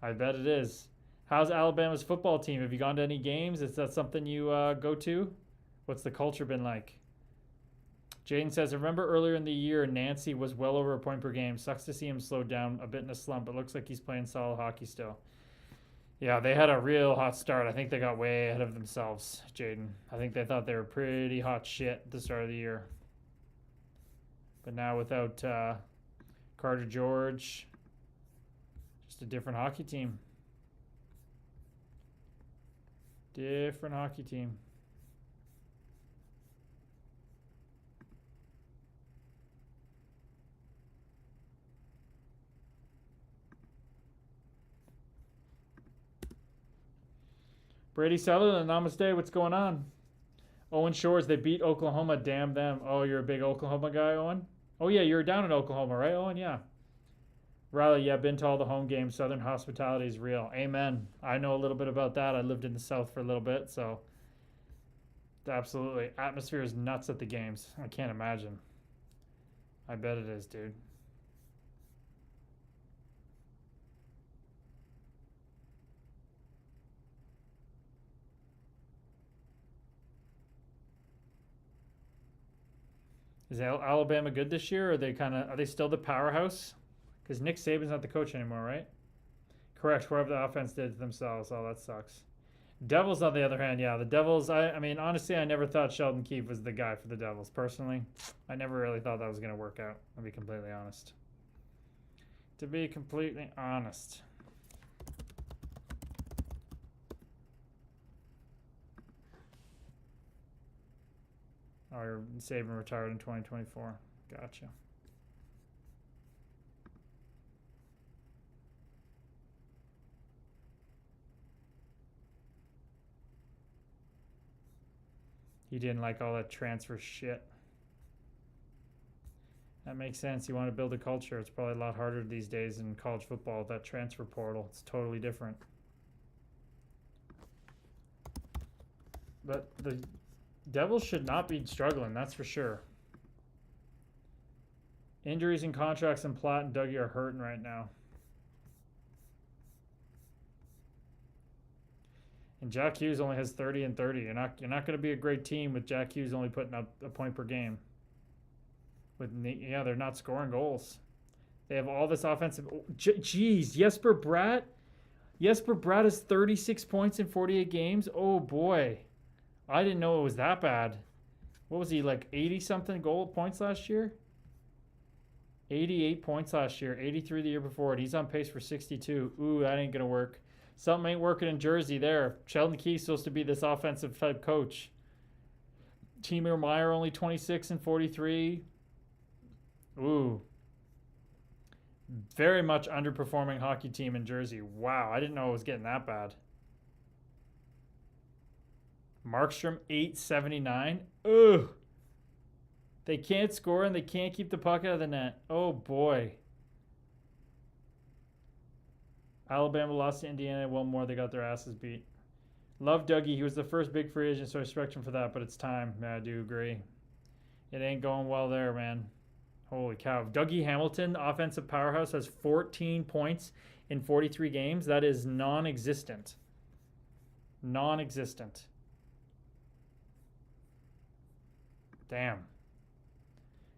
I bet it is. How's Alabama's football team? Have you gone to any games? Is that something you go to? What's the culture been like? Jaden says, I remember earlier in the year, Nancy was well over a point per game. Sucks to see him slow down a bit in a slump, but looks like he's playing solid hockey still. Yeah, they had a real hot start. I think they got way ahead of themselves, Jaden. I think they thought they were pretty hot shit at the start of the year. But now without Carter George, just a different hockey team. Different hockey team. Brady Sutherland, namaste. What's going on? Owen Shores, they beat Oklahoma. Damn them. Oh, you're a big Oklahoma guy, Owen? Oh, yeah, you're down in Oklahoma, right, Owen? Yeah. Riley, yeah, been to all the home games. Southern hospitality is real. Amen. I know a little bit about that. I lived in the South for a little bit, so absolutely. Atmosphere is nuts at the games. I can't imagine. I bet it is, dude. Is Alabama good this year, or are they still the powerhouse? Because Nick Saban's not the coach anymore, right? Correct. Whoever the offense did to themselves. Oh, that sucks. Devils, on the other hand, yeah, the Devils. I mean, honestly, I never thought Sheldon Keefe was the guy for the Devils. Personally, I never really thought that was going to work out. I'll be completely honest. To be completely honest. Oh, you're Saban retired in 2024. Gotcha. He didn't like all that transfer shit. That makes sense. You want to build a culture. It's probably a lot harder these days in college football with that transfer portal. It's totally different. But the Devils should not be struggling, that's for sure. Injuries and contracts and Platt and Dougie are hurting right now. And Jack Hughes only has 30 and 30. You're not going to be a great team with Jack Hughes only putting up a point per game. They're not scoring goals. They have all this offensive. Jeez, Jesper Bratt. Jesper Bratt has 36 points in 48 games. Oh boy, I didn't know it was that bad. What was he, like 80 something points last year? 88 points last year. 83 the year before it. He's on pace for 62. Ooh, that ain't gonna work. Something ain't working in Jersey there. Sheldon Keefe's supposed to be this offensive type coach. Timur Meyer only 26 and 43. Ooh. Very much underperforming hockey team in Jersey. Wow, I didn't know it was getting that bad. Markstrom 879. Ugh. They can't score and they can't keep the puck out of the net. Oh boy. Alabama lost to Indiana. One more, they got their asses beat. Love Dougie. He was the first big free agent, so I respect him for that, but it's time. Yeah, I do agree. It ain't going well there, man. Holy cow. Dougie Hamilton, offensive powerhouse, has 14 points in 43 games. That is non-existent. Non-existent. Damn.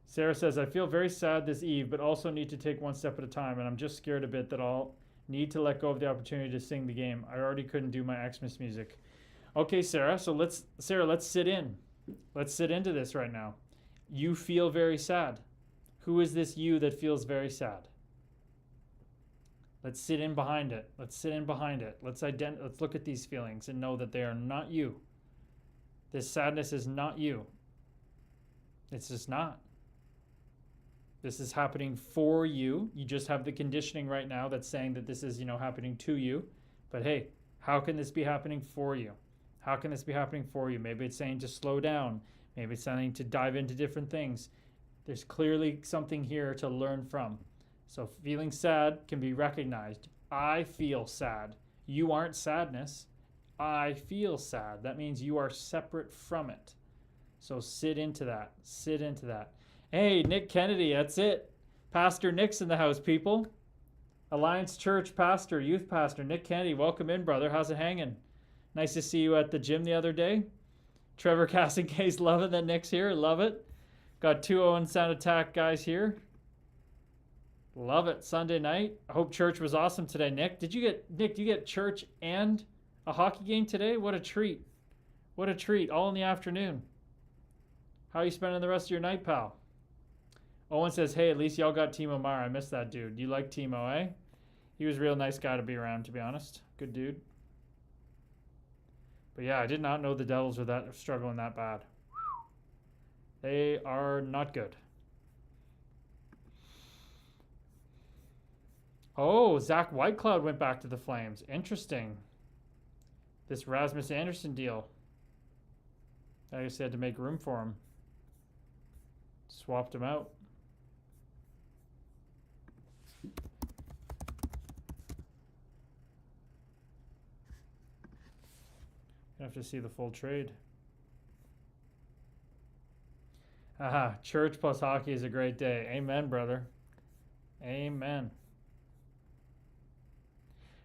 Sarah says, I feel very sad this eve, but also need to take one step at a time, and I'm just scared a bit that I'll need to let go of the opportunity to sing the game. I already couldn't do my Xmas music. Okay, Sarah, so let's sit in. Let's sit into this right now. You feel very sad. Who is this you that feels very sad? Let's sit in behind it. Let's sit in behind it. Let's look at these feelings and know that they are not you. This sadness is not you. It's just not. This is happening for you. You just have the conditioning right now that's saying that this is, happening to you. But hey, how can this be happening for you? How can this be happening for you? Maybe it's saying to slow down. Maybe it's saying to dive into different things. There's clearly something here to learn from. So feeling sad can be recognized. I feel sad. You aren't sadness. I feel sad. That means you are separate from it. So sit into that. Sit into that. Hey, Nick Kennedy, that's it. Pastor Nick's in the house, people. Alliance Church pastor, youth pastor, Nick Kennedy. Welcome in, brother. How's it hanging? Nice to see you at the gym the other day. Trevor Cassingay's loving that Nick's here. Love it. Got 2-0 Sound Attack guys here. Love it. Sunday night. I hope church was awesome today, Nick. Did you get church and a hockey game today? What a treat. What a treat. All in the afternoon. How are you spending the rest of your night, pal? Owen says, hey, at least y'all got Timo Meier. I miss that dude. You like Timo, eh? He was a real nice guy to be around, to be honest. Good dude. But yeah, I did not know the Devils were struggling that bad. They are not good. Oh, Zach Whitecloud went back to the Flames. Interesting. This Rasmus Anderson deal. I guess they had to make room for him. Swapped him out. Have to see the full trade. Aha, church plus hockey is a great day. Amen, brother. Amen.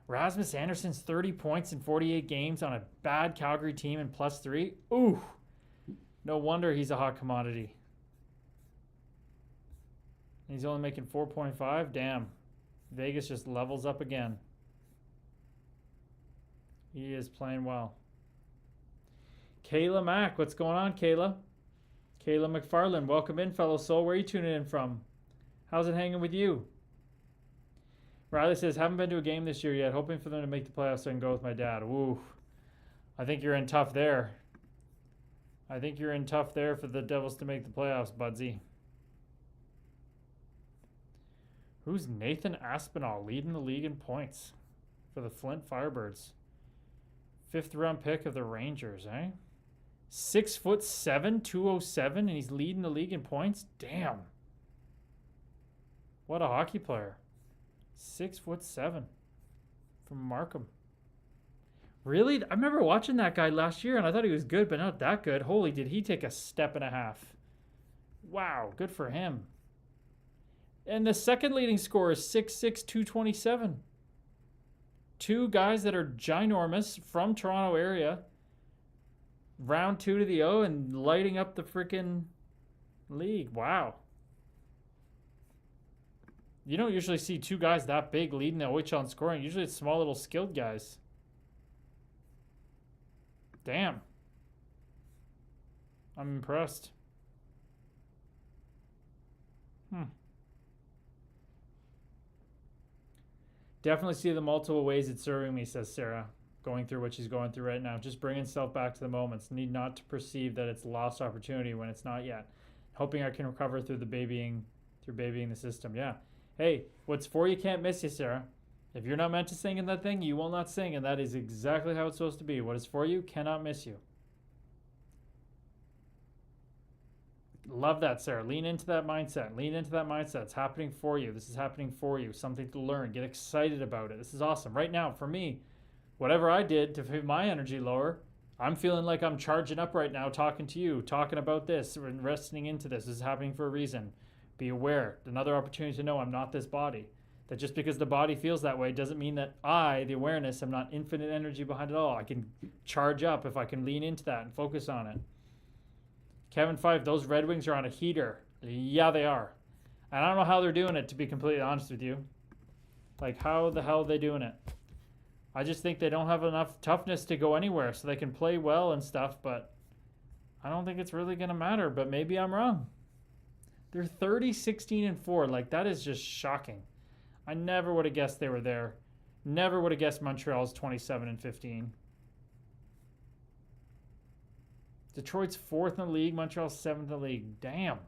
Rasmus Anderson's 30 points in 48 games on a bad Calgary team in +3. Ooh, no wonder he's a hot commodity. He's only making 4.5. Damn. Vegas just levels up again. He is playing well. Kayla Mack, what's going on, Kayla? Kayla McFarland, welcome in, fellow soul. Where are you tuning in from? How's it hanging with you? Riley says, haven't been to a game this year yet. Hoping for them to make the playoffs so I can go with my dad. Woo. I think you're in tough there. I think you're in tough there for the Devils to make the playoffs, Budsy. Who's Nathan Aspinall leading the league in points for the Flint Firebirds? 5th round pick of the Rangers, eh? 6'7", 207, and he's leading the league in points? Damn. What a hockey player. 6'7" from Markham. Really? I remember watching that guy last year, and I thought he was good, but not that good. Holy, did he take a step and a half. Wow, good for him. And the second leading scorer is 6'6", 227. Two guys that are ginormous from Toronto area. Round 2 to the O and lighting up the freaking league. Wow. You don't usually see two guys that big leading the OHL in scoring. Usually it's small little skilled guys. Damn. I'm impressed. Definitely see the multiple ways it's serving me, says Sarah. Going through what she's going through right now. Just bringing self back to the moments. Need not to perceive that it's lost opportunity when it's not yet. Hoping I can recover through babying the system. Yeah. Hey, what's for you can't miss you, Sarah. If you're not meant to sing in that thing, you will not sing, and that is exactly how it's supposed to be. What is for you cannot miss you. Love that, Sarah. Lean into that mindset. Lean into that mindset. It's happening for you. This is happening for you. Something to learn. Get excited about it. This is awesome. Right now, for me, whatever I did to make my energy lower, I'm feeling like I'm charging up right now, talking to you, talking about this, and resting into this. This is happening for a reason. Be aware. Another opportunity to know I'm not this body. That just because the body feels that way doesn't mean that I, the awareness, am not infinite energy behind it all. I can charge up if I can lean into that and focus on it. Kevin Fife, those Red Wings are on a heater. Yeah, they are. And I don't know how they're doing it, to be completely honest with you. Like, how the hell are they doing it? I just think they don't have enough toughness to go anywhere, so they can play well and stuff, but I don't think it's really going to matter, but maybe I'm wrong. They're 30, 16, and 4. Like, that is just shocking. I never would have guessed they were there. Never would have guessed Montreal's 27 and 15. Detroit's 4th in the league. Montreal's 7th in the league. Damn.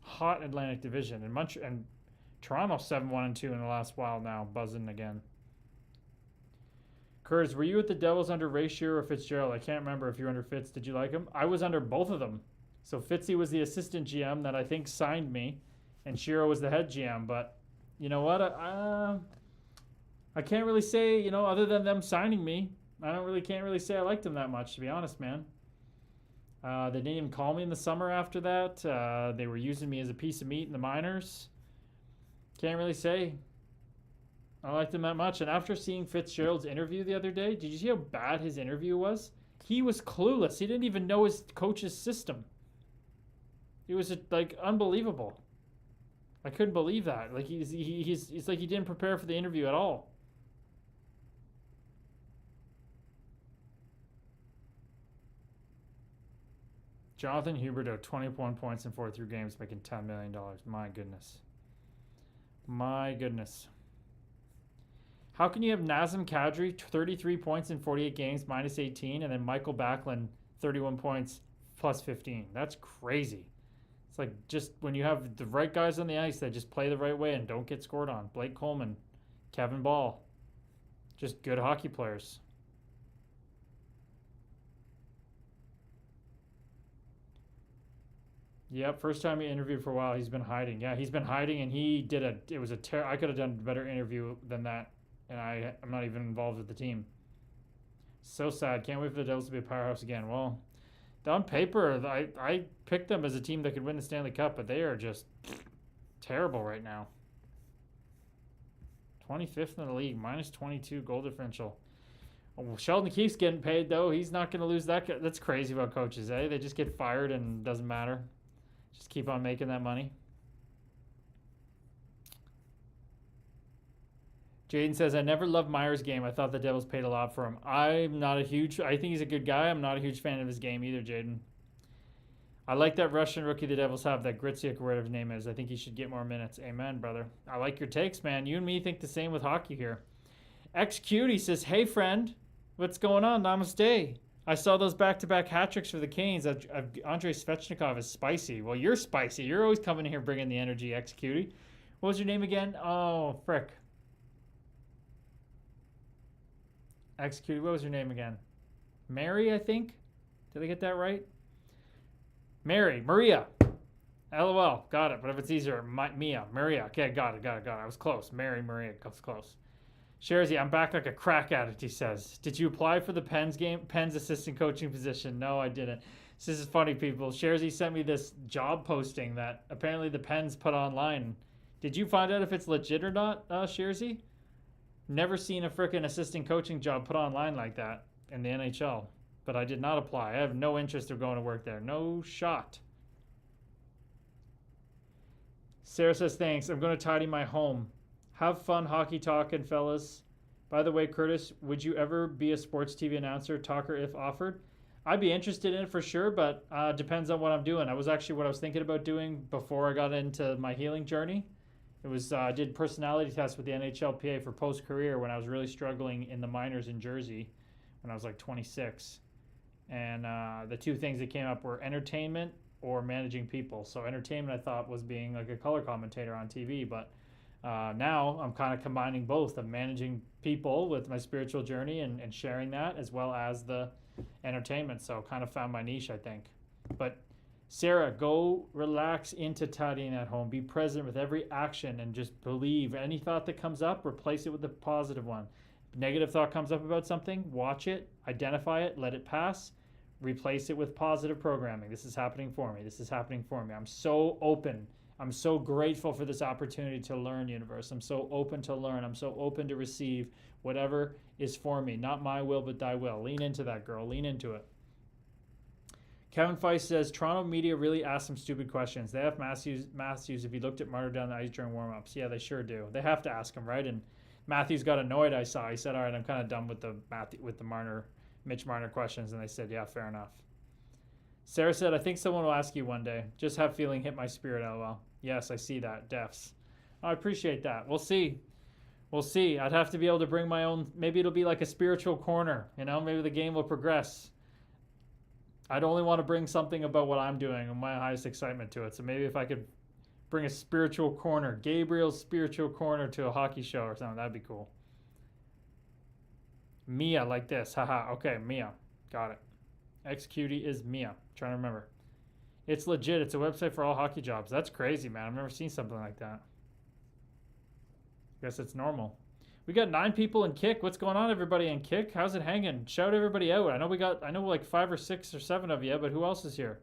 Hot Atlantic Division. And Toronto 7-1 and 2 in the last while now. Buzzing again. Curtis, were you at the Devils under Ray Shearer or Fitzgerald? I can't remember if you were under Fitz. Did you like him? I was under both of them. So Fitzy was the assistant GM that I think signed me. And Shearer was the head GM. But you know what? I can't really say, other than them signing me, can't really say I liked them that much, to be honest, man. They didn't even call me in the summer after that. They were using me as a piece of meat in the minors. Can't really say I liked them that much. And after seeing Fitzgerald's interview the other day, did you see how bad his interview was? He was clueless. He didn't even know his coach's system. It was unbelievable. I couldn't believe that. Like it's like he didn't prepare for the interview at all. Jonathan Huberdeau, 21 points in 43 games, making $10 million. My goodness. My goodness. How can you have Nazem Kadri, 33 points in 48 games, minus 18, and then Michael Backlund, 31 points, plus 15? That's crazy. It's like just when you have the right guys on the ice that just play the right way and don't get scored on. Blake Coleman, Kevin Ball, just good hockey players. Yep, first time he interviewed for a while, he's been hiding. Yeah, he's been hiding, and I could have done a better interview than that, and I'm not even involved with the team. So sad. Can't wait for the Devils to be a powerhouse again. Well, on paper, I picked them as a team that could win the Stanley Cup, but they are just terrible right now. 25th in the league, minus 22 goal differential. Oh, Sheldon Keefe's getting paid, though. He's not going to lose that. That's crazy about coaches, eh? They just get fired and it doesn't matter. Just keep on making that money. Jaden says, I never loved Myers' game. I thought the Devils paid a lot for him. I think he's a good guy. I'm not a huge fan of his game either, Jaden. I like that Russian rookie the Devils have, that Gritsyuk or whatever his name is. I think he should get more minutes. Amen, brother. I like your takes, man. You and me think the same with hockey here. XCutie says, hey, friend. What's going on? Namaste. I saw those back-to-back hat tricks for the Canes. Andrei Svechnikov is spicy. Well, you're spicy. You're always coming here bringing the energy, XCutie. What was your name again? Oh, frick. XCutie, what was your name again? Mary, I think? Did I get that right? Maria. LOL. Got it. But if it's easier, Maria. Okay, got it. I was close. Maria, close. Sharzy, I'm back like a crack at it, he says. Did you apply for the Pens assistant coaching position? No, I didn't. This is funny, people. Sharzy sent me this job posting that apparently the Pens put online. Did you find out if it's legit or not, Sharzy? Never seen a frickin' assistant coaching job put online like that in the NHL. But I did not apply. I have no interest of going to work there. No shot. Sarah says, thanks. I'm going to tidy my home. Have fun hockey talking, fellas. By the way, Curtis, would you ever be a sports TV announcer, talker, if offered? I'd be interested in it for sure, but depends on what I'm doing. What I was thinking about doing before I got into my healing journey. It was I did personality tests with the NHLPA for post-career when I was really struggling in the minors in Jersey when I was like 26. And the two things that came up were entertainment or managing people. So entertainment I thought was being like a color commentator on TV, but now I'm kind of combining both of managing people with my spiritual journey and sharing that as well as the entertainment. So kind of found my niche, I think. But Sarah, go relax into tidying at home. Be present with every action and just believe. Any thought that comes up, replace it with a positive one. Negative thought comes up about something, watch it, identify it, let it pass, replace it with positive programming. This is happening for me. This is happening for me. I'm so open. I'm so grateful for this opportunity to learn, universe. I'm so open to learn. I'm so open to receive whatever is for me. Not my will, but thy will. Lean into that, girl. Lean into it. Kevin Feist says, Toronto media really asked some stupid questions. They have Matthews if he looked at Marner down the ice during warm-ups. Yeah, they sure do. They have to ask him, right? And Matthews got annoyed, I saw. He said, all right, I'm kind of done with the Mitch Marner questions. And they said, yeah, fair enough. Sarah said, I think someone will ask you one day. Just have feeling hit my spirit, lol. Yes, I see that. Defs. Oh, I appreciate that. We'll see. We'll see. I'd have to be able to bring my own. Maybe it'll be like a spiritual corner. You know, maybe the game will progress. I'd only want to bring something about what I'm doing and my highest excitement to it. So maybe if I could bring a spiritual corner, Gabriel's spiritual corner to a hockey show or something, that'd be cool. Mia like this. Haha. Okay, Mia. Got it. XQT is Mia. Trying to remember. It's legit. It's a website for all hockey jobs. That's crazy, man. I've never seen something like that. Guess it's normal. We got 9 people in Kick. What's going on, everybody in Kick? How's it hanging? Shout everybody out. I know like 5 or 6 or 7 of you, but who else is here?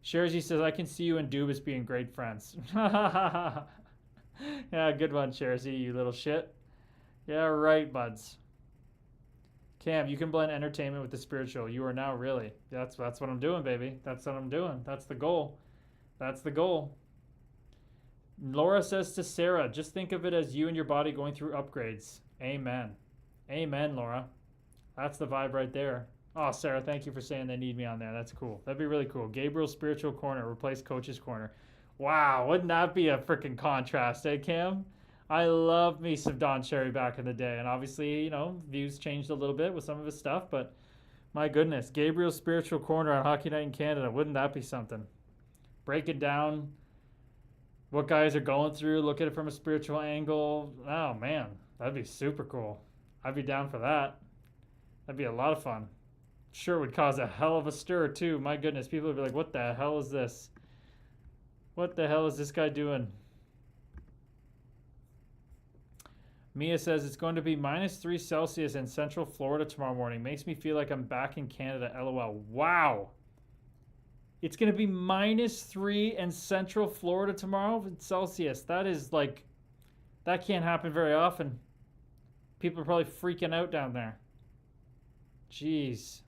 Sherzy says, I can see you and Dubas being great friends. Yeah, good one, Sherzy, you little shit. Yeah, right, buds. Cam, you can blend entertainment with the spiritual. You are now really. That's what I'm doing, baby. That's what I'm doing. That's the goal. That's the goal. Laura says to Sarah, just think of it as you and your body going through upgrades. Amen. Amen, Laura. That's the vibe right there. Oh, Sarah, thank you for saying they need me on there. That's cool. That'd be really cool. Gabriel's spiritual corner, replace Coach's corner. Wow, wouldn't that be a freaking contrast, eh, Cam? I love me some Don Cherry back in the day. And obviously, you know, views changed a little bit with some of his stuff. But my goodness, Gabriel's spiritual corner on Hockey Night in Canada. Wouldn't that be something? Break it down. What guys are going through, look at it from a spiritual angle. Oh, man, that'd be super cool. I'd be down for that. That'd be a lot of fun. Sure would cause a hell of a stir, too. My goodness, people would be like, what the hell is this? What the hell is this guy doing? Mia says, it's going to be -3 Celsius in Central Florida tomorrow morning. Makes me feel like I'm back in Canada, LOL. Wow. It's going to be -3 in Central Florida tomorrow in Celsius. That is like, that can't happen very often. People are probably freaking out down there. Jeez.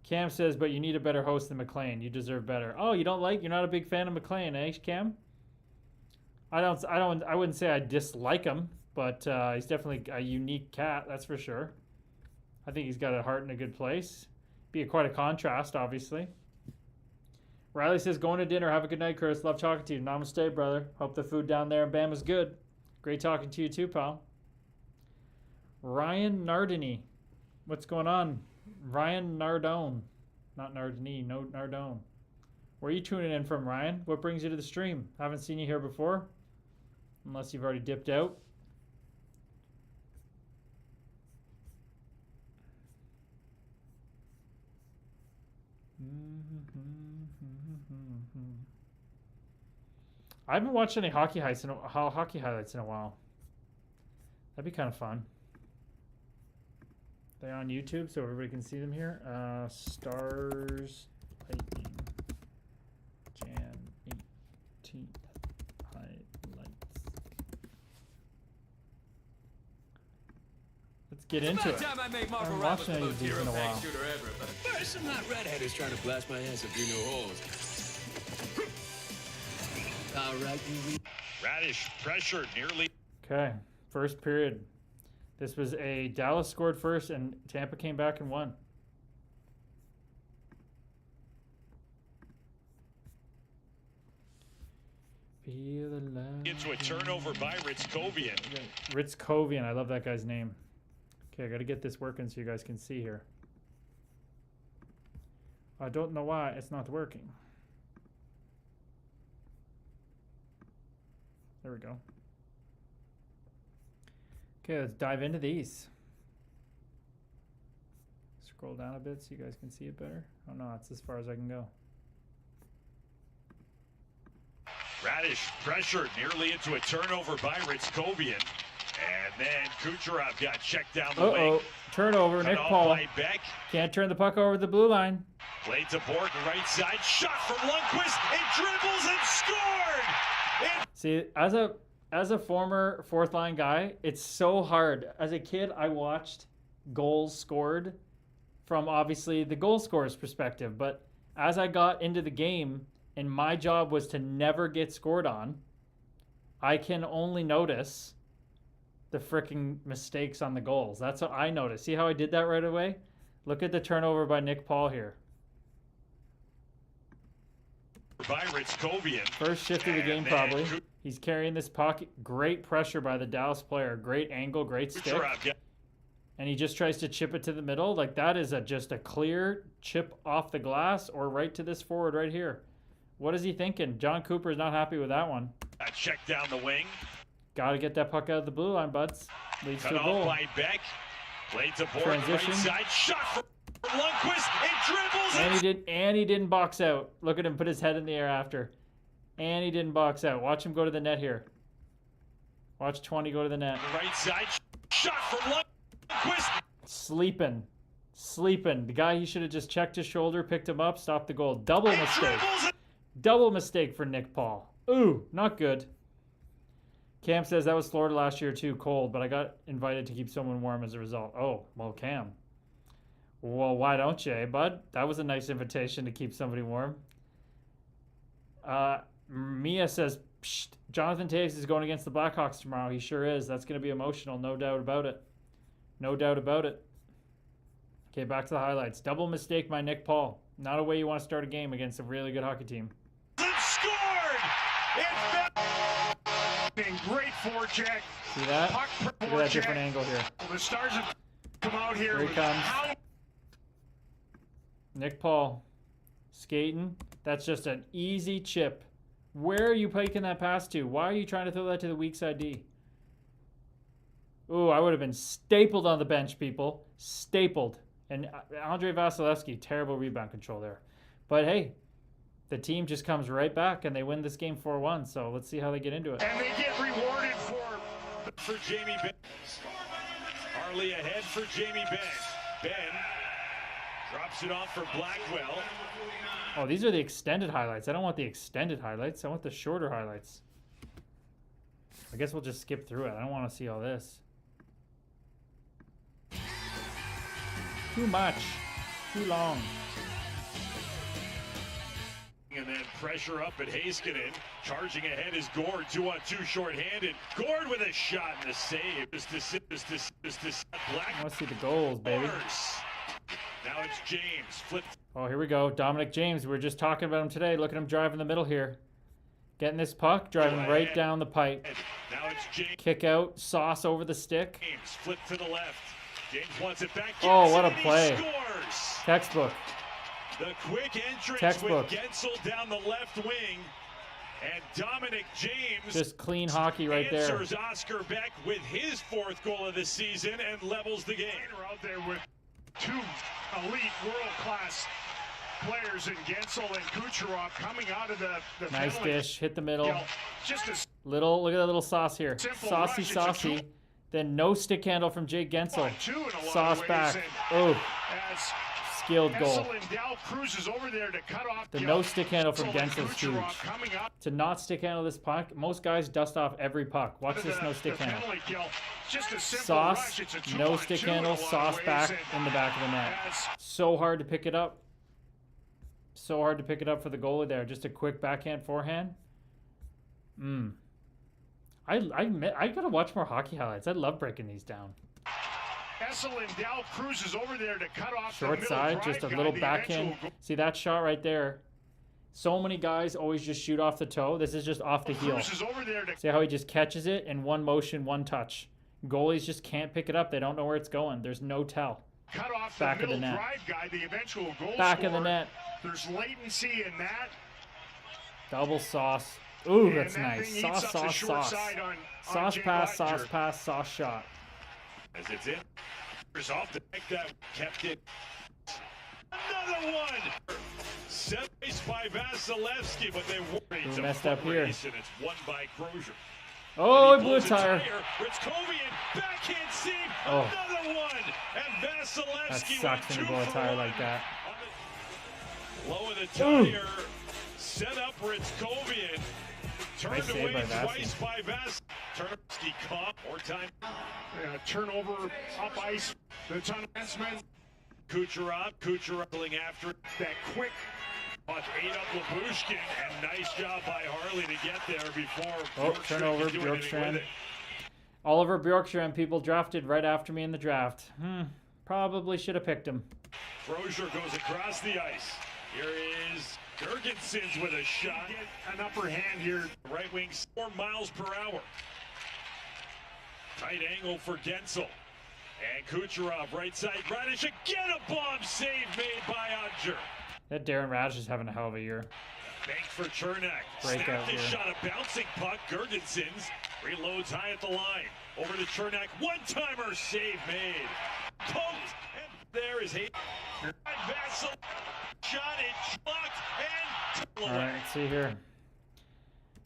Cam says, but you need a better host than McLean. You deserve better. Oh, you're not a big fan of McLean, eh, Cam? I wouldn't say I dislike him, but he's definitely a unique cat, that's for sure. I think he's got a heart in a good place. Be quite a contrast, obviously. Riley says, going to dinner. Have a good night, Chris. Love talking to you. Namaste, brother. Hope the food down there in Bama's good. Great talking to you too, pal. Ryan Nardini. What's going on? Ryan Nardone. Not Nardini, no Nardone. Where are you tuning in from, Ryan? What brings you to the stream? Haven't seen you here before. Unless you've already dipped out. I haven't watched any hockey highlights in a while. That'd be kind of fun. They're on YouTube, so everybody can see them here. Stars Lightning Jan 18th highlights. Let's get into it. I haven't watched any of these in a while. First, some hot redhead is trying to blast my ass through no holes. All right, Radish pressured nearly. Okay, first period. This was a Dallas scored first, and Tampa came back and won. Feel the love. Into a turnover by Ritzkovian. Ritzkovian, I love that guy's name. Okay, I got to get this working so you guys can see here. I don't know why it's not working. There we go. Okay, let's dive into these. Scroll down a bit so you guys can see it better. Oh no, it's as far as I can go. Radish pressured nearly into a turnover by Ritzkovian. And then Kucherov got checked down the wing. Turnover, Cut Nick off Paul. by Beck. Can't turn the puck over the blue line. Played to Borton, right side. Shot from Lundqvist. It dribbles and scored! See, as a former fourth line guy, it's so hard. As a kid, I watched goals scored from obviously the goal scorer's perspective. But as I got into the game and my job was to never get scored on, I can only notice the freaking mistakes on the goals. That's what I noticed. See how I did that right away? Look at the turnover by Nick Paul here. By Ritzkovian. First shift of the game, And then probably. He's carrying this puck. Great pressure by the Dallas player. Great angle, great stick. Kucherov got And he just tries to chip it to the middle. Like, that is just a clear chip off the glass or right to this forward right here. What is he thinking? John Cooper's not happy with that one. checked down the wing. Got to get that puck out of the blue line, buds. Leads Cut to a off goal. by Beck. Played to Borton, Transition. right side. Shot from Lundqvist. It dribbles. And he didn't box out. Look at him put his head in the air after. And he didn't box out. Watch him go to the net here. Watch 20 go to the net. Right side. Shot from Lundqvist. Sleeping. The guy, he should have just checked his shoulder, picked him up, stopped the goal. Double It mistake. dribbles. Double mistake for Nick Paul. Ooh, not good. Cam says that was Florida last year too, cold, but I got invited to keep someone warm as a result. Oh, well, Cam. Well, why don't you, eh, bud? That was a nice invitation to keep somebody warm. Mia says, Psst, Jonathan Toews is going against the Blackhawks tomorrow. He sure is. That's going to be emotional, no doubt about it. No doubt about it. Okay, back to the highlights. Double mistake by Nick Paul. Not a way you want to start a game against a really good hockey team. It scored. Great forecheck. See that? Puck Look at that forecheck. different angle here. The Stars have come out here. Here he with comes. how- Nick Paul skating. That's just an easy chip. Where are you piking that pass to? Why are you trying to throw that to the weak side D? Ooh, I would have been stapled on the bench, people. Stapled. And Andre Vasilevsky, terrible rebound control there. But hey, the team just comes right back and they win this game 4-1. So let's see how they get into it. And they get rewarded For Jamie Benn. Harley ahead for Jamie Benn. Ben drops it off for Blackwell. Oh, these are the extended highlights. I don't want the extended highlights. I want the shorter highlights. I guess we'll just skip through it. I don't want to see all this. Too much. Too long. And then pressure up at Heiskanen. Charging ahead is Gord. 2-on-2 shorthanded. Gord with a shot and a save. Just to I Black. want to see the goals, baby. Now it's James. Flipped. Oh, here we go. Dominic James. We were just talking about him today. Look at him driving the middle here. Getting this puck, driving right down the pipe. Now it's James. Kick out, sauce over the stick. James flip to the left. James wants it back. Oh, what a Gets it, and he play. Scores. Textbook. The quick entrance Textbook. with Gensel down the left wing. And Dominic James Just clean hockey right there. answers Oscar Beck with his 4th goal of the season and levels the game. We're out there with two elite world-class players in Gensel and Kucherov coming out of the Nice penalty dish. Hit the middle. kill. Just a Look at that little sauce here. Simple Saucy, rush, it's a saucy. two- Then no stick handle from Jake Gensel. 1-2 in a lot Sauce of ways. back. And Oh, as skilled goal. Essel and Dow cruises over there to cut off The Gensel no stick handle from and Gensel's huge. Kucherov coming up To not stick handle this puck, most guys dust off every puck. Watch to this the- no stick the handle. penalty kill. Just a simple Sauce, rush. It's a no 2-on-2 stick in a handle, lot of sauce ways, back and in the back of the net. as So hard to pick it up. So hard to pick it up for the goalie there. Just a quick backhand forehand. I gotta watch more hockey highlights. I love breaking these down. Essel and Dow cruises over there to cut off Short the side, middle just a drive little guy, the backhand. eventual See that shot right there? So many guys always just shoot off the toe. This is just off the heel. Cruises over there to See how he just catches it in one motion, one touch. Goalies just can't pick it up. They don't know where it's going. There's no tell. cut off Back the of the middle net. drive guy, the eventual goal Back of the scorer. net. There's latency in that. Double sauce. Ooh, and that's that nice. thing eats Sauce, up the sauce, short sauce. side on Sauce Jay pass, Buttinger. sauce pass, sauce shot. As it's in. Off the deck that kept it. Another one. Set base by Vasilevsky, but they worried. Who messed up here? And it's won by Crozier. Oh, And he he blew a blows tire. Ritzkovian, backhand seam, Oh. another one. And Vasilevsky That sucks when you went blow a 2 for tire 1. like that. Low of the tire, set up Ritzkovian. Turned Nice save away by Vasi. twice by Vas. Turnovsky caught, more time. Turnover up ice. The defenseman, Kucherov pulling after it. that quick. Puck ate up Labushkin, and nice job by Harley to get there before Oh, Bjorkstrand turnover, could do anything Bjorkstrand. with it. Oliver Bjorkstrand, people drafted right after me in the draft. Probably should have picked him. Crozier goes across the ice. Here is Gergensons with a shot. Get an upper hand here. Right wing 4 miles per hour. Tight angle for Gensel. And Kucherov, right side, Radish again, a bomb save made by Odger. That Darren Radish is having a hell of a year. Bank for Chernak. Breakout Snapped his here. shot, a bouncing puck. Gergensons reloads high at the line. Over to Chernak, one-timer save made. Poked, and there is Hayden. Vasil shot it, blocked, and All right, let's see here.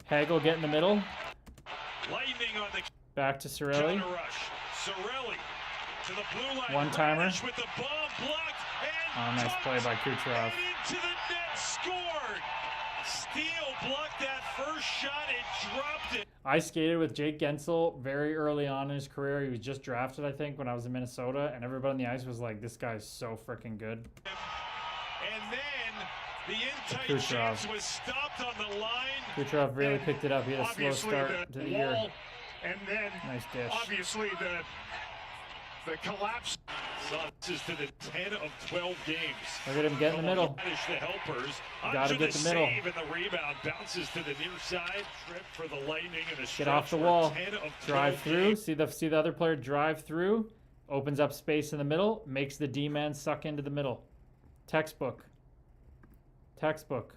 Hagel get in the middle. lightning on the Back to Sorelli. counter rush. Sorelli to the blue line. One-timer. Radish with the bomb blocked and Oh, nice play by touched, Kucherov. and into the net, scored. Steele blocked that first shot. It dropped it. I skated with Jake Gensel very early on in his career. He was just drafted, I think, when I was in Minnesota, and everybody on the ice was like, this guy's so freaking good. And then the in-tight Kucherov. chance was stopped on the line. Kucherov really And picked it up. He had a slow Obviously, start to the year. wall, and then Nice dish. obviously the collapse. So this is to the 10 of 12 games. Look at him get in the middle. Radish, the helpers. Gotta Under get the middle. Save and the rebound bounces to the near side. Trip for the Lightning and a Get off the stretch for wall. 10 of 12 Drive through. games. See the other player drive through. Opens up space in the middle. Makes the D-man suck into the middle. Textbook. Textbook.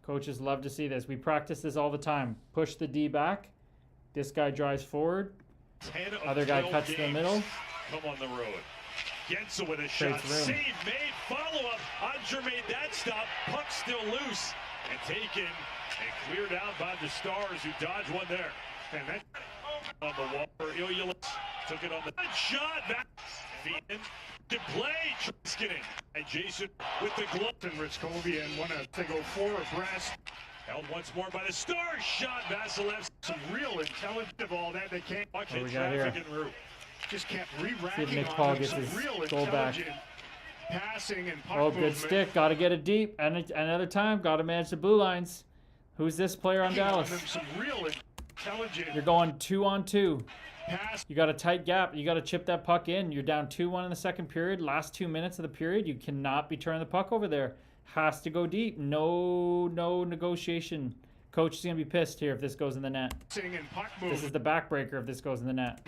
Coaches love to see this. We practice this all the time. Push the D back. This guy drives forward. 10 of Other guy 12 cuts to the games. middle. Come on the road. Gensel with a shot. Creates room. Save made. Follow up. Odger made that stop. Puck still loose and taken and cleared out by the Stars, who dodged one there. And that on the wall for Ilya took it on the good shot. Back. Feehan to play. Triskinen and Jason with the glove. And Ritzkovian they go 4 abreast. Held once more by the Stars. Shot Vasilevsky. Some real intelligent of all that. They can't Puck What hit we got here? traffic en route. just kept See if re-racking Nick on Paul them. gets Some his real goal back. intelligent passing and puck Oh, good movement. stick. Got to get it deep. And another time, got to manage the blue lines. Who's this player on Racking on Dallas? them, some real intelligent You're going 2-on-2. pass. You got a tight gap. You got to chip that puck in. You're down 2-1 in the second period. Last 2 minutes of the period, you cannot be turning the puck over there. Has to go deep. No negotiation. Coach is going to be pissed here if this goes in the net. And puck This is movement. the backbreaker if this goes in the net.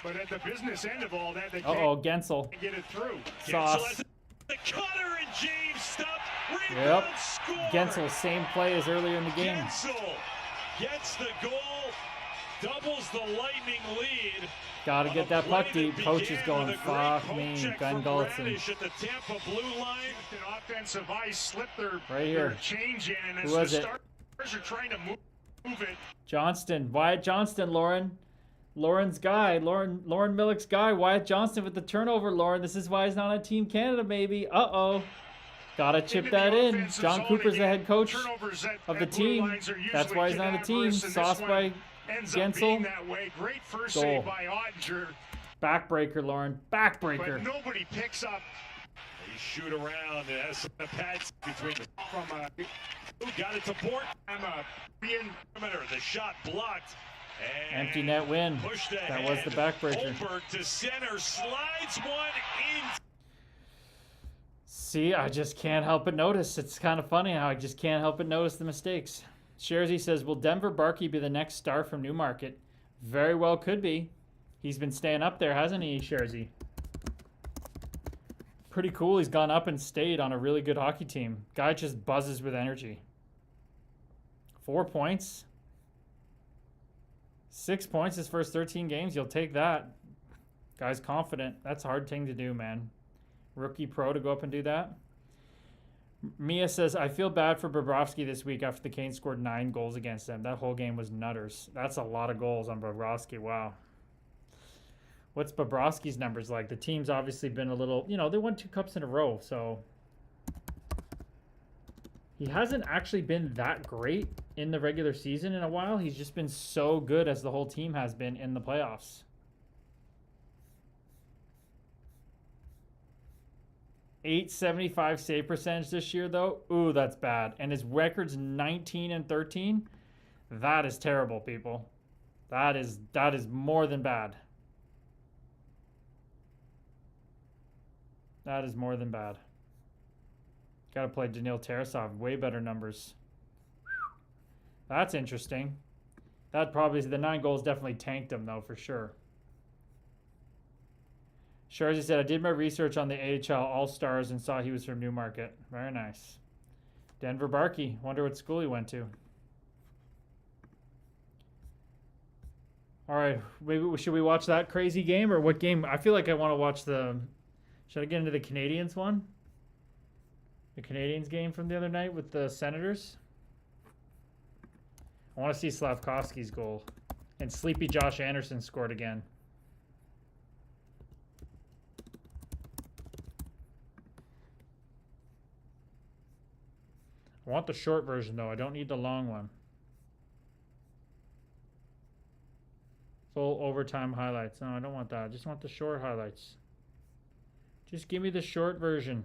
But at the business end of all that, they Uh-oh, can't Gensel. get it through. Sauce. The cutter and James stopped. Yep. Rebound score. Gensel, same play as earlier in the game. Gensel gets the goal. Doubles the Lightning lead. Got to On get a that play puck deep. that Coach is began going, with a great fuck poke me, check Gun from Gulletson. Radish at the Tampa blue line. An offensive ice slipped their Right here. their change in, and as Who was the it? Stars are trying to move it. Johnston. Wyatt Johnston, Lauren. Lauren's guy. Lauren Millick's guy. Wyatt Johnston with the turnover, Lauren. This is why he's not on Team Canada, maybe. Uh-oh. Got to chip into the that in. offensive John zone Cooper's the again. head coach Turnovers of the at blue team. lines are That's usually why he's not on the team. cadaverous, and this Sauce one by ends up being Gensel. that way. Great first Goal. save by Ottinger, Backbreaker, Lauren. Backbreaker. but nobody picks up They shoot around. It has some pads between the from who got it to Bort. being Perimeter. The shot blocked. And Empty net win. pushed That was ahead. the backbreaker. Holberg to center. Slides one in. See, I just can't help but notice. It's kind of funny how I just can't help but notice the mistakes. Sherzy says, will Denver Barkey be the next star from Newmarket? Very well could be. He's been staying up there, hasn't he, Sherzy? Pretty cool. He's gone up and stayed on a really good hockey team. Guy just buzzes with energy. 4 points. 6 points his first 13 games. You'll take that. Guy's confident. That's a hard thing to do, man. Rookie pro to go up and do that. Mia says, I feel bad for Bobrovsky this week after the Canes scored 9 goals against them. That whole game was nutters. That's a lot of goals on Bobrovsky. Wow. What's Bobrovsky's numbers like? The team's obviously been a little, you know, they won 2 cups in a row, so he hasn't actually been that great in the regular season in a while. He's just been so good as the whole team has been in the playoffs. 875 save percentage this year, though. Ooh, that's bad. And his record's 19-13. That is terrible, people. That is more than bad. That is more than bad. Got to play Daniil Tarasov. Way better numbers. That's interesting. That probably, the 9 goals definitely tanked him, though, for sure. Sharzy said, I did my research on the AHL All-Stars and saw he was from Newmarket. Very nice. Denver Barkey. Wonder what school he went to. All right. Maybe should we watch that crazy game, or what game? I feel like I want to watch the... Should I get into the Canadiens one? The Canadiens game from the other night with the Senators? I want to see Slavkovsky's goal. And Sleepy Josh Anderson scored again. I want the short version, though. I don't need the long one. Full overtime highlights. No, I don't want that. I just want the short highlights. Just give me the short version.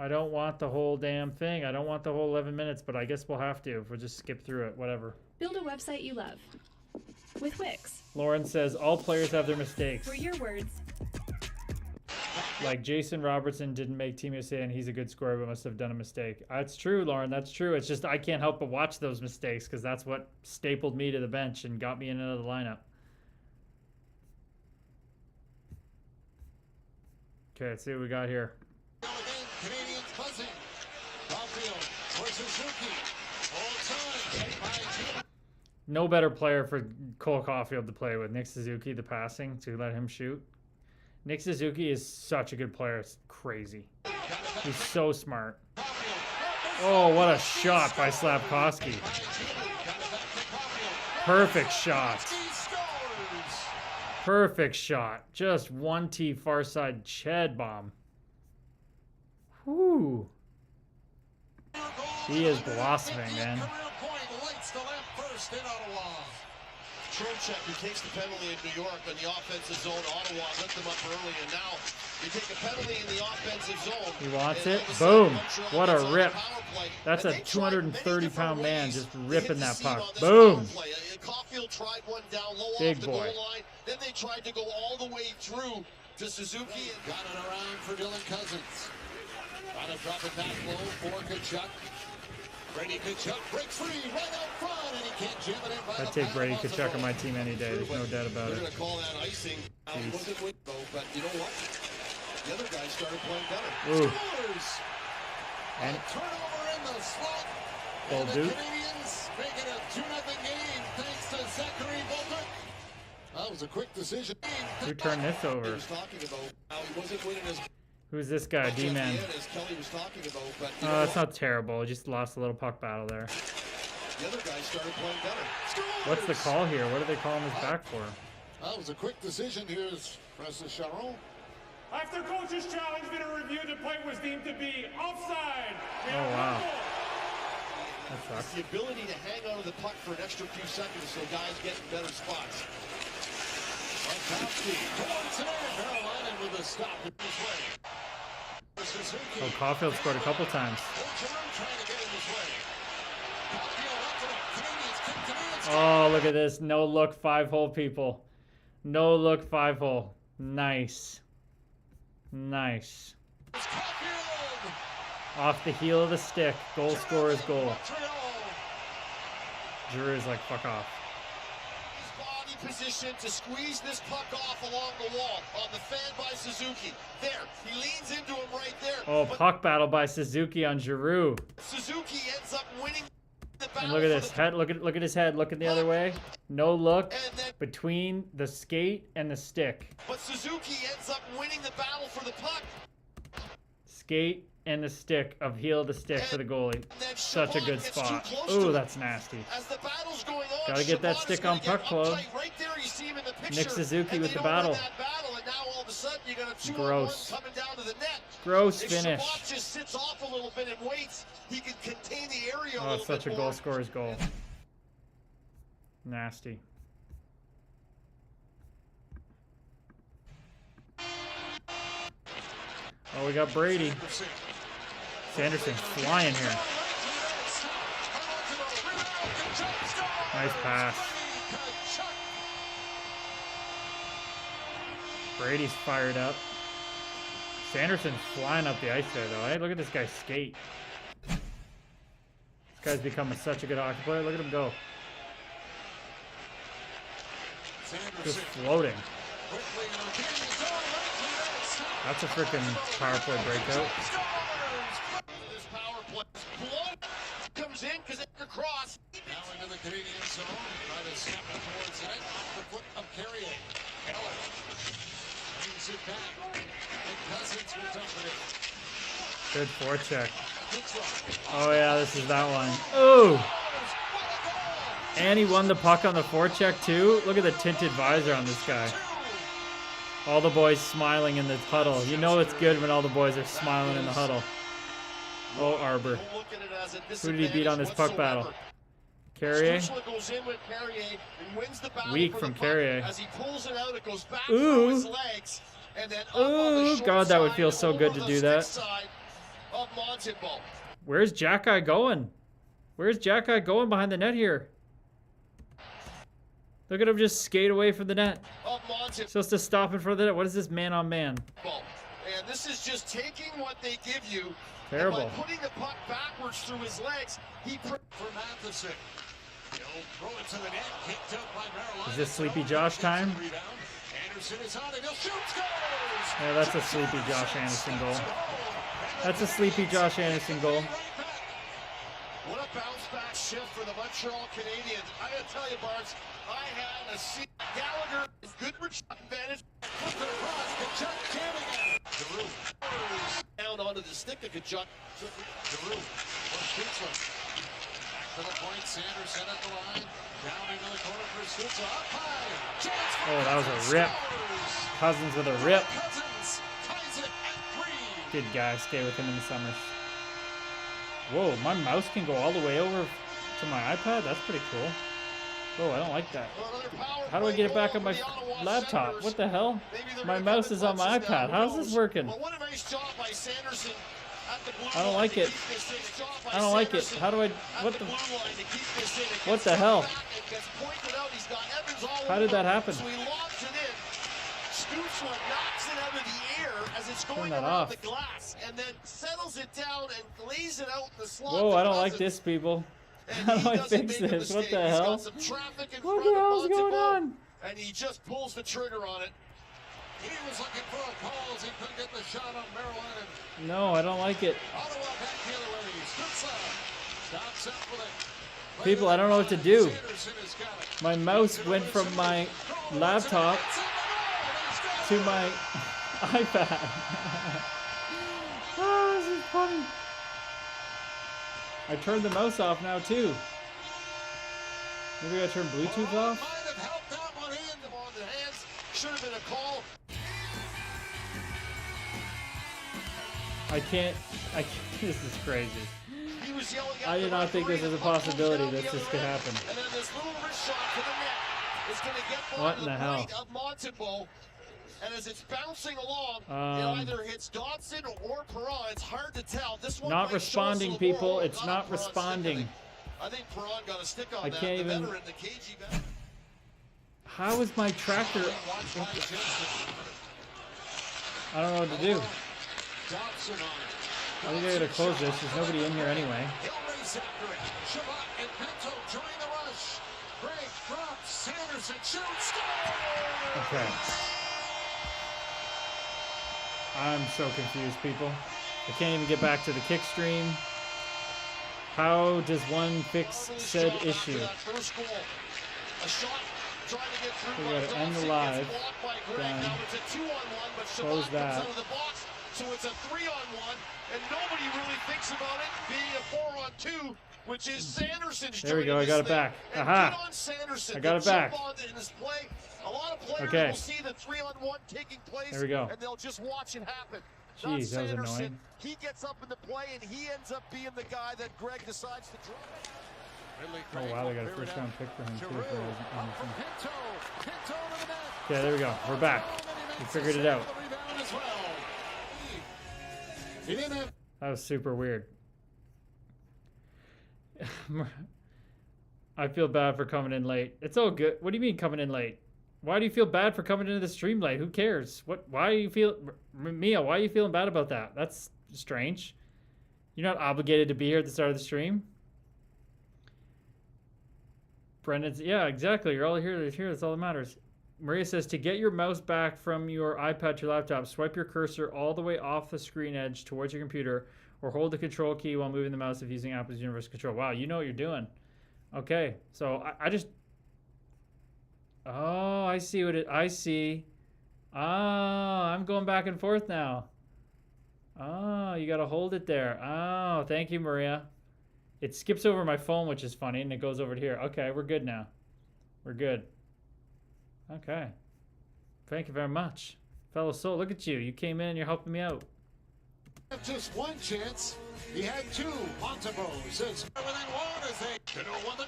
I don't want the whole damn thing. I don't want the whole 11 minutes, but I guess we'll have to if we'll just skip through it. Whatever. Build a website you love with Wix. Lauren says, all players have their mistakes. For your words. Like Jason Robertson didn't make Team USA and he's a good scorer but must have done a mistake. That's true, Lauren. That's true. It's just I can't help but watch those mistakes because that's what stapled me to the bench and got me into the lineup. Okay, let's see what we got here. Canadiens buzzing. Caulfield for Suzuki. All time. No better player for Cole Caulfield to play with. Nick Suzuki, the passing, to let him shoot. Nick Suzuki is such a good player. It's crazy. He's so smart. Oh, what a shot by Slavkovsky. Perfect shot. Perfect shot. Just 1T far side Ched bomb. Whoo. He is blossoming, man. Trocheck, who takes the penalty in New York on the offensive zone. Ottawa let them up early, and now you take a penalty in the offensive zone. He wants it. Boom. What a rip. That's a 230-pound man just ripping that puck. Boom. Caulfield tried one down low Big off the boy. goal line. Then they tried to go all the way through to Suzuki. And got it around for Dylan Cousins. Trying to drop it back low for Kachuk. Brady Kachuk breaks free right out front, and he can't jam it in by I'd take Brady Kachuk on my team any day. There's no doubt about They're it. going to call that icing. He wasn't with, though, but you know what? The other guy started playing better. Ooh. Scores! And Turnover in the slot. Well, And the dude. Canadiens make it a 2-0 game thanks to Zachary Bolduc. That was a quick decision. who turned this He over? was talking about how he wasn't winning as Who's this guy? much at the D-Man. end as Kelly was talking about, but you know Oh, that's what? not terrible. Just lost a little puck battle there. The other guy started playing better. What's the call here? What are they calling this back for? That was a quick decision. Here's Francis Charon. After coach's challenge, been a review, the play was deemed to be offside. Oh, wow. That It's sucks. the ability to hang on to the puck for an extra few seconds so guys get in better spots. Slavkovsky points it in. Carolina with a stop in his way. Suzuki. Oh, Caulfield scored a couple times. Bergeron trying to get in his way. Caulfield up to the Canadiens. Canadiens. Oh, look at this. No look 5-hole, people. No look 5-hole. Nice. Nice. It's Caulfield. Off the heel of the stick. Goal scorer's goal. Montreal. Giroux's like, fuck off. His body position to squeeze this puck off along the wall on the fan by Suzuki. There, he leans into him right there. Oh, but puck battle by Suzuki on Giroux. Suzuki ends up winning. And look at this head. Look at his head. Looking the other way. No look between the skate and the stick. But Suzuki ends up winning the battle for the puck. Skate and the stick of heel to stick for the goalie. Such a good spot. Ooh, that's nasty. As the battle's going on, Gotta get that Shabbat stick is gonna on puck get flow. uptight. Right there, you see him in the picture, Nick Suzuki and with they the don't win battle. that battle, and now all of a sudden you got a 2-on-1 Gross. coming down to the net. Gross If finish. Shabbat just sits off a little bit and waits, he can contain the area a Oh, little it's such a bit goal more. scorer's goal. Nasty. Oh, we got Brady. Sanderson flying here. Nice pass. Brady's fired up. Sanderson's flying up the ice there, though. Hey, look at this guy skate. This guy's becoming such a good hockey player. Look at him go. Just floating. That's a freaking power play breakout. This power play comes in because it's across. Now into the Canadian zone. Try to snap it towards the net. Off the foot of Carrier. Heller brings it back. And Cousins will dump it in. Good forecheck. Oh yeah, this is that one. Ooh! And he won the puck on the forecheck too. Look at the tinted visor on this guy. All the boys smiling in the huddle. You know it's good when all the boys are smiling in the huddle. Oh, Arbor. Who did he beat on this puck battle? Carrier? Goes in with Carrier and wins the battle Weak for from the puck. Carrier. As he pulls it out, it goes back Ooh. through his legs. And then up on the Ooh, short God, that would side feel so over good to the do stick that. side of Montembeault. Where's Jack-Eye going? Where's Jack-Eye going behind the net here? Look at him just skate away from the net. Of Montembeault. Supposed to stop in front of the net. What is this man on man? And this is just taking what they give you. Terrible. And by putting the puck backwards through his legs, for Matheson. He'll throw it to the net. Kicked up by Maryland. Is this Sleepy Josh time? Anderson is on and he'll shoot. Scores! Yeah, that's a Sleepy Josh Anderson goal. That's a Sleepy Josh Anderson goal. What a bounce back shift for the Montreal Canadiens. I gotta tell you, Barnes, I had a seat. Gallagher, good advantage. Flip it across. Kachuk jamming it. Giroux down onto the stick of Kachuk. Giroux from Kinsler. Back to the point. Sanderson at the line. Down into the corner for Stutz. Up high. Chance for Oh, that was a Cousins. rip. Scores. Cousins with a rip. Cousins ties it at 3. Good guy. Stay with him in the summers. Whoa, my mouse can go all the way over to my iPad? That's pretty cool. Whoa, I don't like that. How do I get it back on my laptop? What the hell? My mouse is on my iPad. How's this working? I don't like it. I don't like it. How do I... What the hell? How did that happen? Turn that off. Whoa, I don't like this, people. How do I fix this? What the hell? What the hell's going on? And he just pulls the trigger on it. He was looking for a pole as he couldn't get the shot on Maryland. No, I don't like it. Ottawa back the other way. Stutz stops up with it. People, I don't know what to do. Sanderson has got it. My mouse went from my laptop to my iPad. Oh, this is funny. I turned the mouse off now too. Maybe I turn Bluetooth Oh, off? might have helped that one in on the hands. Should have been a call. I can't, this is crazy. He was yelling out I did the not think this referee, was a the puck comes possibility down that the this other could end. happen. And then this little wrist shot to the net is going to get What ball in to the the hell? right of Montembeault. And as it's bouncing along, it either hits Dodson or Perron. It's hard to tell. This one Not might show us responding, a little people. more. It's not Perron's stick, responding. I think Perron got a stick on I that. can't The even- veteran, the cagey veteran. How is my tractor? I don't know what to do. Dobson on it. I think I gotta close this. There's nobody in here anyway. He'll race after it. Shabbat and Pinto join the rush. Break, drops, Sanderson shoots, scores! Okay. I'm so confused, people. I can't even get back to the kick stream. How does one fix said Shot issue? after that first goal. A shot trying to get through We by gotta end the Dawson, live. gets blocked by Greg. Done. Now it's a 2-on-1, but Close Shabbat that. comes out of the box, so it's a 3-on-1, and nobody really thinks about it being a 4-on-2, which is Sanderson's There we doing go, I this got it thing. back. And Aha. good on Sanderson I got to it back. jump on in this play. A lot of players Okay. will see the 3-on-1 taking place, There we go. and they'll just watch it happen. Jeez, Not that was Sanderson. annoying. He gets up in the play, and he ends up being the guy that Greg decides to drop. Oh wow, they got a first round pick for him too. For Anderson. Okay, there we go. We're back. We figured it out. That was super weird. I feel bad for coming in late. It's all good. What do you mean coming in late? Why do you feel bad for coming into the stream late? Who cares? Why do you feel... Mia, why are you feeling bad about that? That's strange. You're not obligated to be here at the start of the stream. Brendan's... Yeah, exactly. You're all here. That's all that matters. Maria says, to get your mouse back from your iPad to your laptop, swipe your cursor all the way off the screen edge towards your computer, or hold the control key while moving the mouse if using Apple's Universal Control. Wow, you know what you're doing. Okay, so I just... Oh, I see what it... I see. Ah, I'm going back and forth now. Oh, you gotta hold it there. Oh, thank you, Maria. It skips over my phone, which is funny, and it goes over to here. Okay, we're good now. We're good. Okay. Thank you very much. Fellow soul, look at you. You came in and you're helping me out. Just one chance. He had two. Montebo says within one as they Cano won the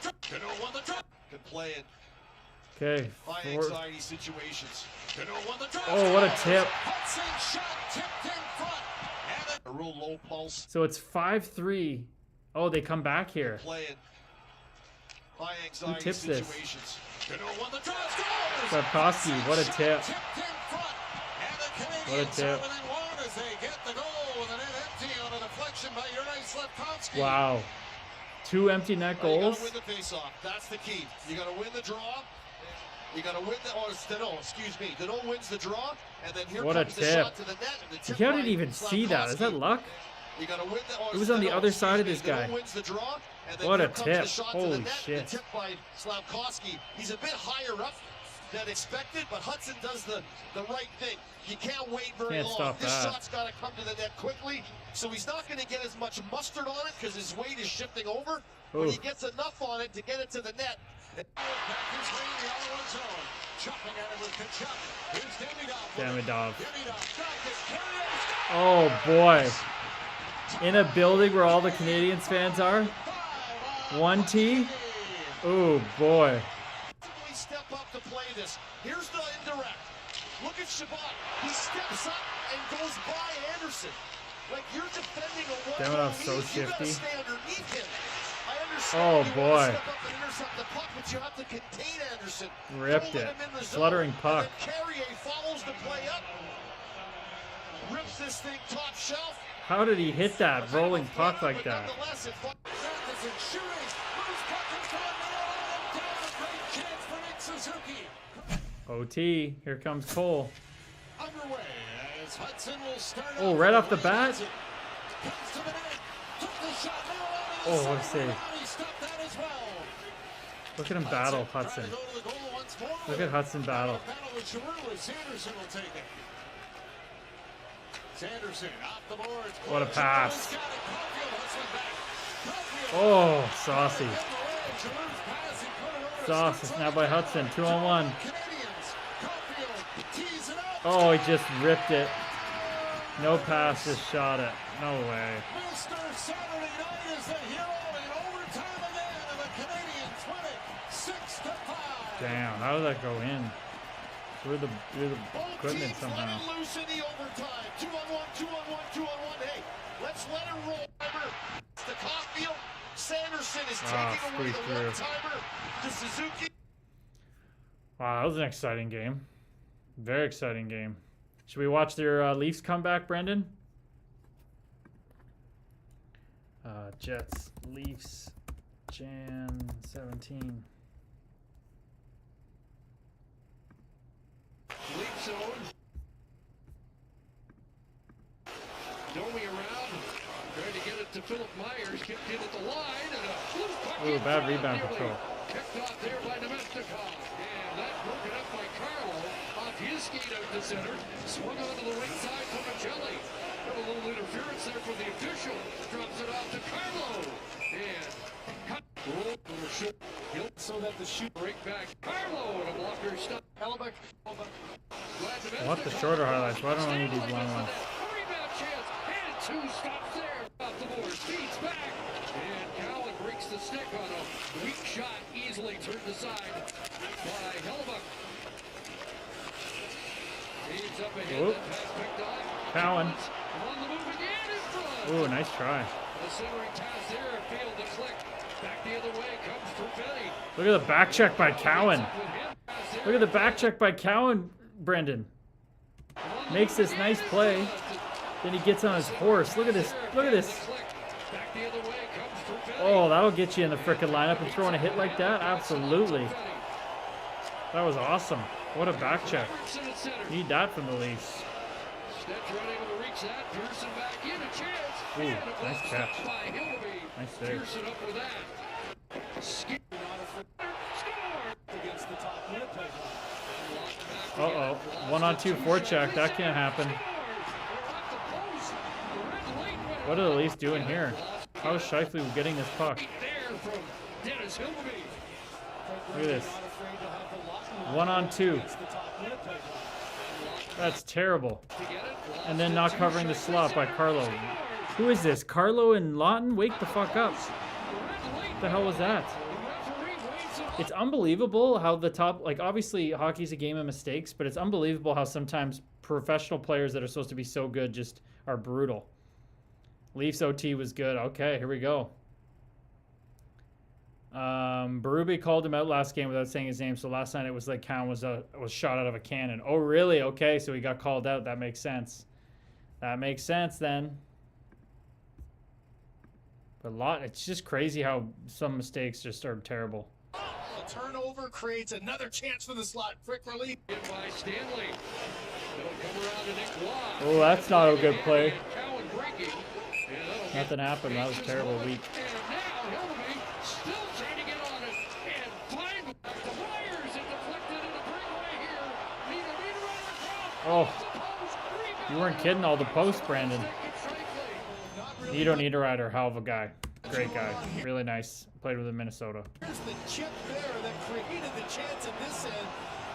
drop. Good play in Okay. high anxiety situations. Cano won the drop. Oh, what a tip. Hudson shot tipped in front. And a real low pulse So it's 5-3. Oh, they come back here. play in high anxiety tips this? situations. Cano won the drop. Slavkovsky, what a tip. Tipped in front. And the What a Canadians tip. are within one as they get the goal with an net empty on a deflection by Juraj Slavkovsky. Wow. 2 empty net Well, you goals. gotta win the face-off. That's the key. You gotta win the draw. You gotta win the. Oh, Steno, excuse me. Steno wins the draw, and then here What a comes the tip. shot to the net. And the tip How by did he even see that? Is that Slavkovsky. luck? You gotta win the. Oh, It was on the Steno, other side of excuse this me. guy. Steno wins the draw, and then What here a comes tip. the shot to Holy the net. shit. The tip by Slavkovsky. He's a bit higher up than expected, but Hudson does the right thing. You can't wait very Can't long. stop This that. shot's got to come to the net quickly, so he's not going to get as much mustard on it because his weight is shifting over. But he Oof. gets enough on it to get it to the net. Damidov. Oh boy. In a building where all the Canadians fans are? 1T? Oh boy. We step up to play this. Here's the indirect. Look at Shabbat. He steps up and goes by Anderson. Like you're defending a Davidov's 1-0 so lead. You gotta shifty. stay underneath him. I Oh, understand you boy. want to step up and intercept the puck, but you have to contain Anderson. Ripped Don't let it. him in the zone. Fluttering puck. And then Carrier follows the play up. Rips this thing top shelf. How did he hit that rolling puck like that? Nonetheless, it OT. Here comes Cole. underway as Hudson will start Oh, off right with off the one bat? exit. Comes to the net, took the shot, Oh, what a save. he stopped that as well. Look at him battle, Trying Hudson. to go to the goal once more. Look at Hudson battle. Battle with Giroux as Sanderson will take it. Sanderson off the boards. What a pass. Giroux's got it. Caulfield hustling back. Caulfield Oh, saucy. getting away. Giroux's pass, he put it over to Sauce. Spencer. Now by Hudson. 2-on-1. Canadians. Caulfield tees it up. Oh, he just ripped it. No pass, just shot it. No way. Mr. Saturday Night is the hero in overtime again, and the Canadians win it 6-5. Damn, how did that go in? Through the Both equipment teams let somehow. it loose in the overtime. 2-on-1, 2-on-1, 2-on-1. Hey, let's let it roll. Remember, it's the Caulfield. Sanderson is taking away squeezed the through. one-timer to Suzuki. Wow, that was an exciting game. Very exciting game. Should we watch their Leafs comeback, Brendan? Jets, Leafs, Jan 17. Leaf zone. Domi around. Trying to get it to Philip Myers. Kicked in at the line and a loose puck Ooh, in bad front, rebound nearly control. Kept off there by Nemestikov. And that's broken up by Carlo. Off his skate out to center. Swung onto the right side for Magelli. Got a little interference there from the official. Drops it off to Carlo. And cut. Roll to the short. So that the shoot break back. Carlo and a blocker stop. Hellebuck. I want the shorter highlights. Why don't I need these long ones? Rebound chance. And two stops there. Off the board. Feeds back. And Cowan breaks the stick on a weak shot. Easily turned aside by Hellebuck. Feeds up ahead. Oop. That pass picked off. Cowan. On the move again in front. Ooh, nice try. The centering pass there. Failed to click. Back the other way comes Perfetti. Look at the back check by Cowan. Look at the back check by Cowan, Brendan. Makes this nice play. Then he gets on his horse. Look at this. Look at this. Oh, that'll get you in the frickin' lineup and throwing a hit like that? Absolutely. That was awesome. What a back check. Need that from the Leafs. Ooh, nice catch. Nice save. Uh-oh. 1-on-2 forecheck. That can't happen. What are the Leafs doing here? How is Scheifele getting this puck? Look at this. 1-on-2. That's terrible. And then not covering the slot by Carlo. Who is this? Carlo and Lawton? Wake the fuck up. What the hell was that? It's unbelievable how the top, like, obviously hockey's a game of mistakes, but it's unbelievable how sometimes professional players that are supposed to be so good just are brutal. Leafs OT was good. Okay, here we go. Berube called him out last game without saying his name, so last night it was like Cowan was shot out of a cannon. Oh, really? Okay, so he got called out. That makes sense. That makes sense then. But it's just crazy how some mistakes just are terrible. A turnover creates another chance for the slot. Quick relief. By Stanley. It'll come around to Nick Waugh. Oh, that's not a good play. Cowan breaking. Nothing happened. That was terrible. Weak. And now Hillary still trying to get on it. And finally, the Flyers it deflected in a breakaway here. Niederreiter Oh, you weren't kidding. All the posts, Brandon. Nito Niederreiter, hell of a guy. Great guy. Really nice. Played with him in Minnesota. Here's the chip there that created the chance at this end.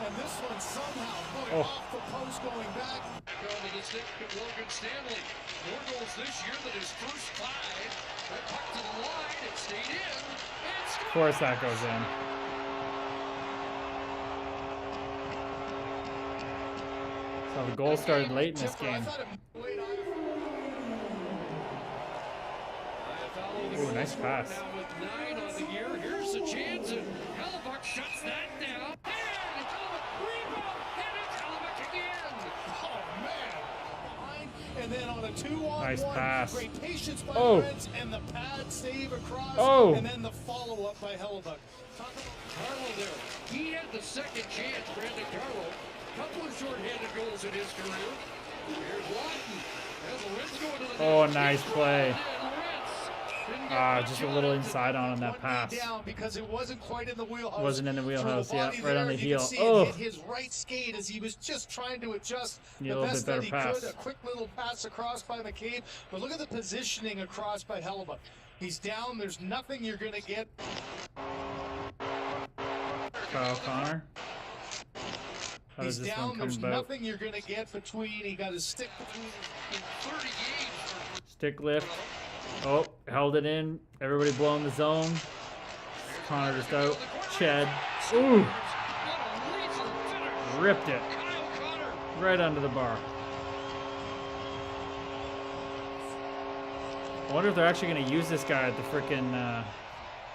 And this one somehow going Oh. off the post going back. Back onto the stick of Logan Stanley. 4 goals this year than his first 5. That puck to the line. It stayed in. And scored. Of course that goes in. So the goal started late in this game. Ooh, nice pass. Now with 9 on the year, here's the chance, and Hellebuck shuts that down. And Hellebuck rebound, and it's Hellebuck again. Oh, man. And then on a 2-on-1. Nice pass. Great patience by Oh. Brents and the pad save across. Oh. And then the follow-up by Hellebuck. Carlo there. He had the second chance, Brandon Carlo. Couple of short-handed goals in his career. Here's Lawton. As Lorenz going to the Oh, net. nice play. And Lorenz didn't get Just a much little on it. inside on that One pass. knee down because it wasn't quite in the wheelhouse. Wasn't in the wheelhouse, Through yeah, body right on there, the you can heel. see Oh. it hit his right skate as he was just trying to adjust Need a the little best bit better that he pass. could. A quick little pass across by McCabe, but look at the positioning across by Hellebuck. He's down. There's nothing you're going to get. Kyle Connor. How He's does this down. one come There's about? nothing you're going to get between. He got his stick between. In 30 games. Stick lift. Oh, held it in. Everybody blowing the zone. Connor just out. Ched. Ooh, What a lethal finish. ripped it. Kyle Connor. Right under the bar. I wonder if they're actually going to use this guy at the frickin'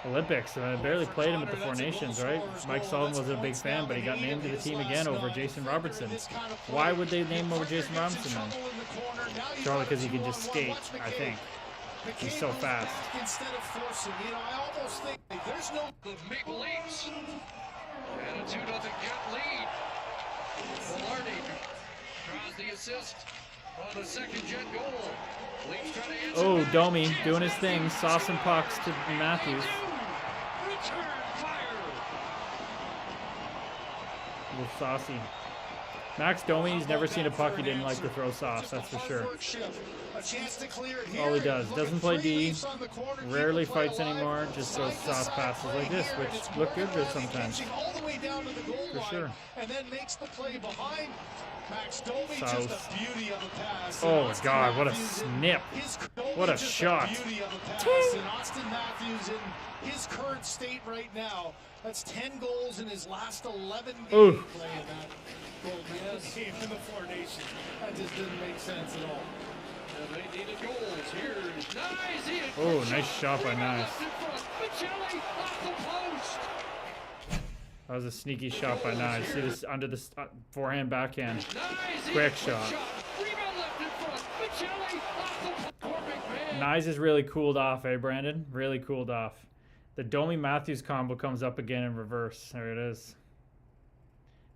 Olympics. I barely played him at the Four Nations, right? Mike Sullivan wasn't a big fan, but he got named to the team again over Jason Robertson. Why would they name him over Jason Robertson then? Probably because he can just skate, I think. He's so fast. Instead of forcing, I almost think there's no. The Maple Leafs. And a 2-0 Jet lead. Velarde draws the assist. on the second jet goal. Leafs trying to answer Oh, back. Domi Chance doing his back. thing, saucing pucks to Matthews. Return fire. A little saucy. Max Domi, he's never seen a puck he didn't like to throw sauce, that's for sure. A chance to clear it All he here. does. Look Doesn't at play three D, Leafs on the corner, keep rarely the play fights alive. anymore, just those Side to soft side passes play like this, here, which and it's look good Morgan good Riley sometimes. pitching all the way down to the goal For line, sure. and then makes the play behind Max Domi. South. Just a beauty of a pass. Oh, And Austin God, what a Matthews in snip. his- Domi What a just shot. beauty of a pass. And Austin Matthews in his current state right now, that's 10 goals in his last 11 games. Ooh. Playing that goal game in the Four Nations. That just didn't make sense at all. And they needed goals. Here's Nyes. Oh, nice shot by Nyes. Michelli off the post. That was a sneaky shot by Nyes. See this under the forehand, backhand. Nyes. Quick shot. Rebound left in front. Michelli off the post. Poor McMahon. Nyes has really cooled off, eh, Brandon? Really cooled off. The Domi Matthews combo comes up again in reverse. There it is.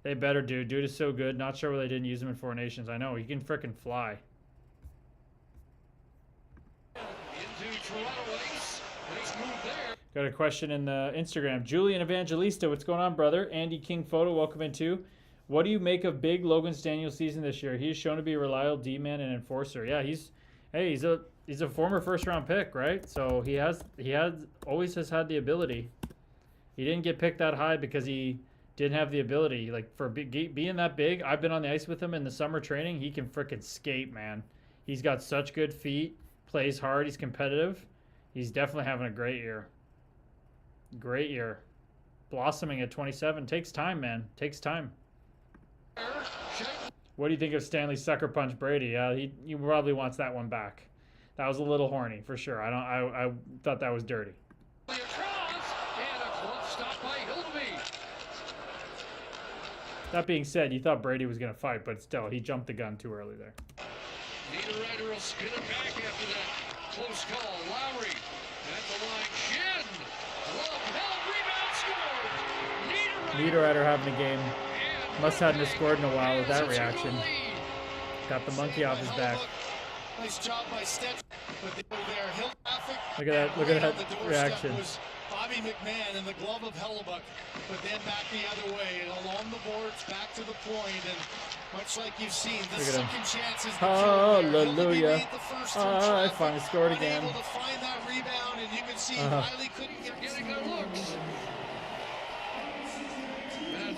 They better do. Dude is so good. Not sure why they didn't use him in Four Nations. I know. He can frickin' fly. Into Toronto ice. Nice move there. Got a question in the Instagram. Julian Evangelista, what's going on, brother? Andy King Photo, welcome in too. What do you make of big Logan Staniel's season this year? He is shown to be a reliable D-man and enforcer. Yeah, he's a former first-round pick, right? So he always has had the ability. He didn't get picked that high because he didn't have the ability. Like for being that big, I've been on the ice with him in the summer training. He can frickin' skate, man. He's got such good feet. Plays hard. He's competitive. He's definitely having a great year. Great year. Blossoming at 27. Takes time, man. Takes time. What do you think of Stanley Sucker Punch Brady? He probably wants that one back. That was a little horny for sure. I thought that was dirty. Across, and a glove stop by Hilleby. That being said, you thought Brady was gonna fight, but still, he jumped the gun too early there. Niederreiter will spin it back after that close call. Lowry at the line. Shin. Glove held. Rebound scored. Niederreiter having a game. And Must hadn't have scored in a while with that It's a reaction. two-goal lead. Got the monkey off his back. Nice job by Stetson. But they were there. Hill traffic. Look at that! Look Right at on that the doorstep reaction. was Bobby McMahon in the glove of Hellebuck, but then back the other way and along the boards, back to the point, and much like you've seen, the Look at him. second chance is the killer there. Hallelujah. Hilleby made the first I traffic, finally scored again. unable to find that rebound, and you can see Uh-huh. Riley couldn't get Getting their looks.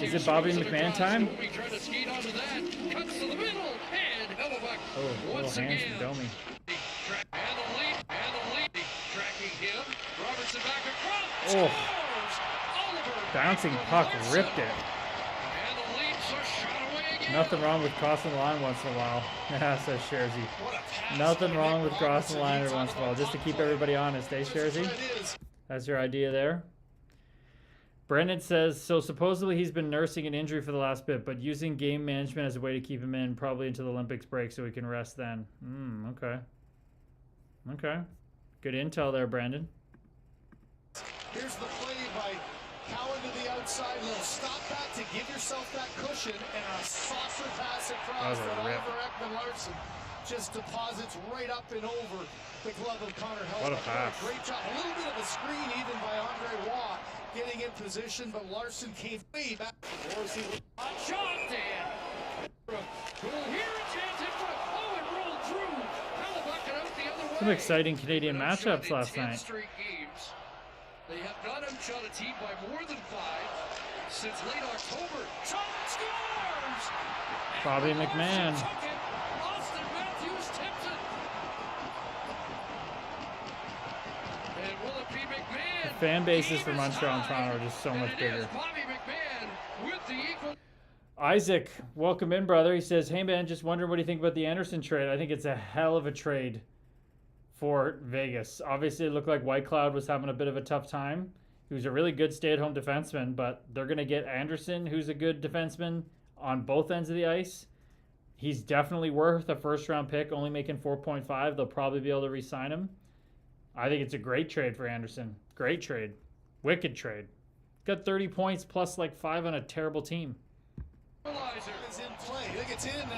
Is it Bobby Matthews McMahon across. time? Domi tried to skate onto that. Cuts to the middle. And Hellebuck Oh, little once hands again. from Domi. And the lead. Tracking him. Robertson back across. Oh. Scores. Oliver. Bouncing from puck Larson. ripped it. And the Leafs are shot away again. Nothing wrong with crossing the line once in a while. Yeah, says Shersey. What a pass Nothing by wrong Nick with crossing the line every Robertson. once in a while, just to keep everybody honest, eh, That's Shersey? what it is. That's your idea there. Brendan says, so supposedly he's been nursing an injury for the last bit, but using game management as a way to keep him in probably into the Olympics break so he can rest then. Okay. Okay. Good intel there, Brandon. Here's the play by Cowan to the outside. Little stop back to give yourself that cushion, and a saucer pass across That was a that rip. Oliver Ekman-Larsson just deposits right up and over the glove of Connor Hellebuck. What a pass. Great job. A little bit of a screen even by Andre Waugh getting in position, but Larson came way back. Morrissey Hot shot, Dan. Goal here, a chance in front. Oh, it rolled through. Hellebuck and out the other way. Some exciting Canadian Been outshot matchups in last 10 night. straight games. They have not outshot a team by more than 5 since late October. Shot scores! Bobby And McMahon. Larson took it. Austin Matthews tipped it. And will it be McMahon? Fan bases for Game is Montreal and tied. Toronto are just so And much it bigger. is Bobby McMahon with the equal. Isaac, welcome in, brother. He says, hey, man, just wondering what do you think about the Anderson trade? I think it's a hell of a trade for Vegas. Obviously, it looked like White Cloud was having a bit of a tough time. He was a really good stay-at-home defenseman, but they're going to get Anderson, who's a good defenseman, on both ends of the ice. He's definitely worth a first-round pick, only making 4.5. They'll probably be able to re-sign him. I think it's a great trade for Anderson. Great trade. Wicked trade. Got 30 points plus like 5 on a terrible team. Is in play. I think it's in an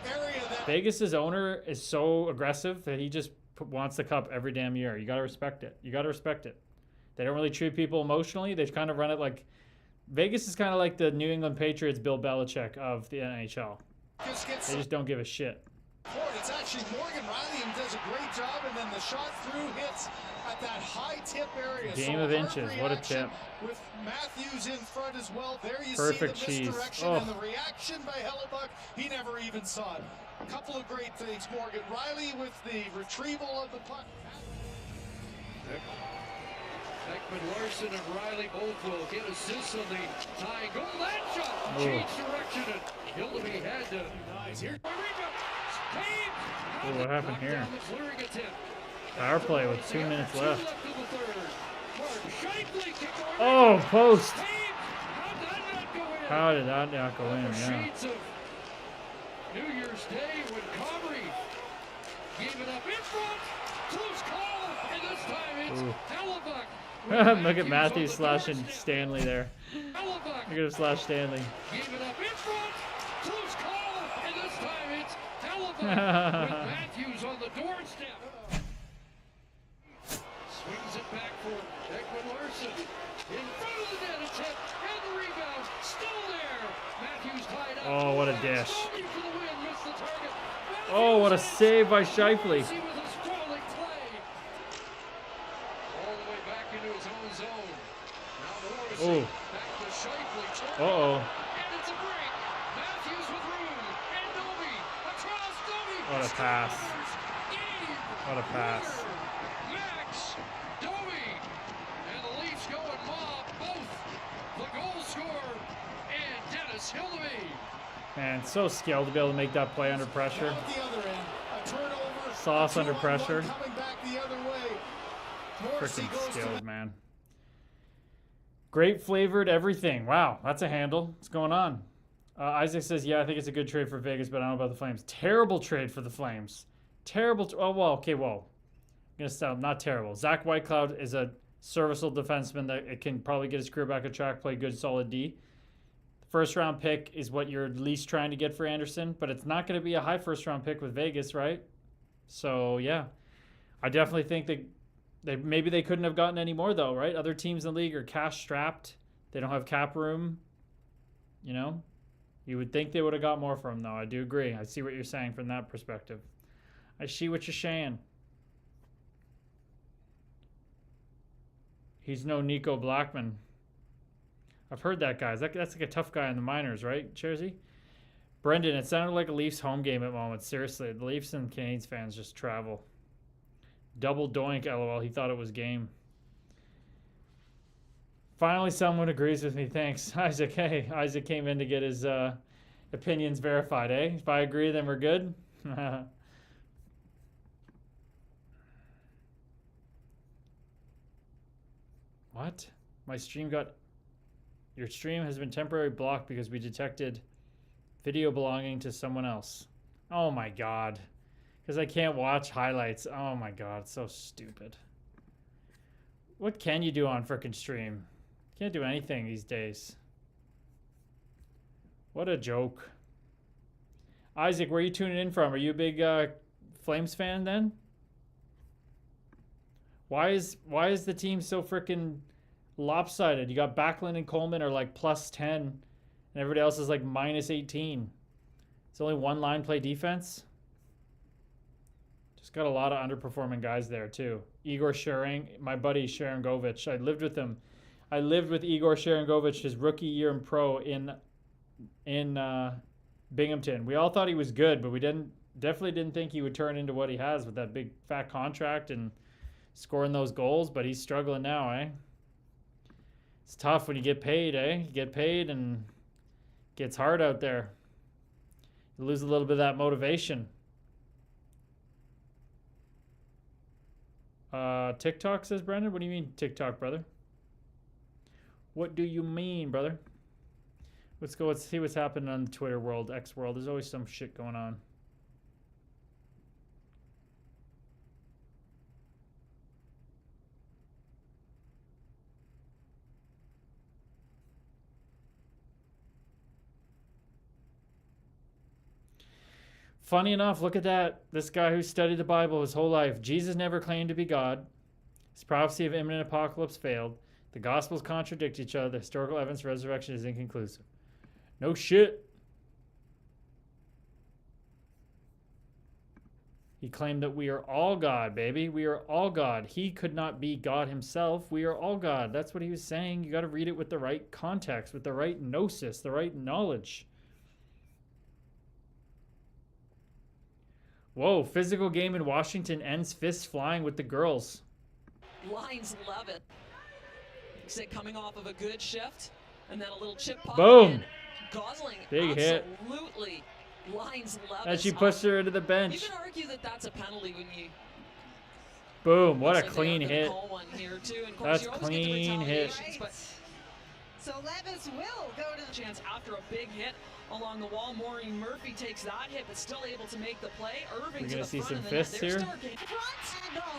area that Vegas's owner is so aggressive that he just wants the cup every damn year. You got to respect it. You got to respect it. They don't really treat people emotionally. They kind of run it like Vegas is kind of like the New England Patriots, Bill Belichick of the NHL. They just don't give a shit. It's actually Morgan Riley who does a great job, and then the shot through hits at that high tip area. Game of inches. What a tip. With Matthews in front as well. There you Perfect see the cheese. misdirection Oh. and the reaction by Hellebuck. He never even saw it. A couple of great things. Morgan Riley with the retrieval of the puck. Ekman Larson and Riley both will get assists on the tying goal. That shot Oh. changed direction, and Hildeby had to. Nice. Here. Oh, what happened here? Power play with 2 minutes left. Oh, post. How did that not go in? Yeah. Sheets of New Year's Day when Comrie gave it up in front. Close call, and this time it's Ooh. Hellebuck. Look at Matthews slashing Stanley there. Hellebuck Look at him slash Stanley. gave it up in front. Close call, and this time it's Hellebuck with Matthews on the doorstep. Swings it back for Ekman Larson. In front of the net, it's hit, and the rebound still there. Matthews tied up. Oh, what a dish. Stoney for the win, missed the target. Oh, what a save by Shifley. Matthews with a sprawling play. All the way back into his own zone. Now Morrissey Oh. back to Shifley. Uh-oh. And it's a break. Matthews with room. And Domi across Domi. What a pass. Game What a pass. winner. Max Domi. And the Leafs go and mob both the goal scorer and Dennis Hildeby. Man, so skilled to be able to make that play under pressure. At the other end, a turnover. Sauce a under 2-on-1 pressure. Coming back the other way. Morrissey Freaking goes to skilled, man. Grape flavored everything. Wow, that's a handle. What's going on? Isaac says, yeah, I think it's a good trade for Vegas, but I don't know about the Flames. Terrible trade for the Flames. Terrible. Oh, well, okay, well. I'm going to stop. Not terrible. Zach Whitecloud is a serviceable defenseman that it can probably get his career back on track, play good, solid D. First round pick is what you're at least trying to get for Anderson, but it's not going to be a high first round pick with Vegas, right? So, yeah. I definitely think that maybe they couldn't have gotten any more, though, right? Other teams in the league are cash strapped. They don't have cap room. You know? You would think they would have got more from him, though. I do agree. I see what you're saying from that perspective. I see what you're saying. He's no Nico Blackman. I've heard that guy. That's like a tough guy in the minors, right, Chersey? Brendan, it sounded like a Leafs home game at moments. Seriously, the Leafs and Canes fans just travel. Double doink, LOL. He thought it was game. Finally, someone agrees with me. Thanks, Isaac. Hey, Isaac came in to get his opinions verified, eh? If I agree, then we're good. What? My stream got... Your stream has been temporarily blocked because we detected video belonging to someone else. Oh my god. Because I can't watch highlights. Oh my god, it's so stupid. What can you do on frickin' stream? Can't do anything these days. What a joke. Isaac, where are you tuning in from? Are you a big Flames fan then? Why is the team so frickin' lopsided? You got Backlund and Coleman are like +10, and everybody else is like -18. It's only one line play defense. Just got a lot of underperforming guys there too. Igor Sharing, my buddy Sharangovich. I lived with him. I lived with Igor Sharangovich his rookie year in pro in Binghamton. We all thought he was good, but we definitely didn't think he would turn into what he has with that big fat contract and scoring those goals. But he's struggling now, eh? It's tough when you get paid, eh? You get paid and it gets hard out there. You lose a little bit of that motivation. TikTok, says Brendan. What do you mean TikTok, brother? What do you mean, brother? Let's go. Let's see what's happening on the Twitter world, X world. There's always some shit going on. Funny enough, look at that. This guy who studied the Bible his whole life. Jesus never claimed to be God. His prophecy of imminent apocalypse failed. The Gospels contradict each other. The historical evidence of resurrection is inconclusive. No shit. He claimed that we are all God, baby. We are all God. He could not be God himself. We are all God. That's what he was saying. You got to read it with the right context, with the right gnosis, the right knowledge. Whoa, physical game in Washington ends fists flying with the girls. Lions love it. Sit coming off of a good shift, and then a little chip pop. Boom. Gosling, Big hit. Absolutely. Lions love it. And she pushed her into the bench. You can argue that that's a penalty when you. Boom, what a Looks like clean they are gonna hit. call one here too. And of course, That's you always get the clean hit. retaliations, but So Levis will go to the chance after a big hit along the wall. Maureen Murphy takes that hit, but still able to make the play. Irving We're to gonna the see front, some and then fists there's here. Stargate. front angle.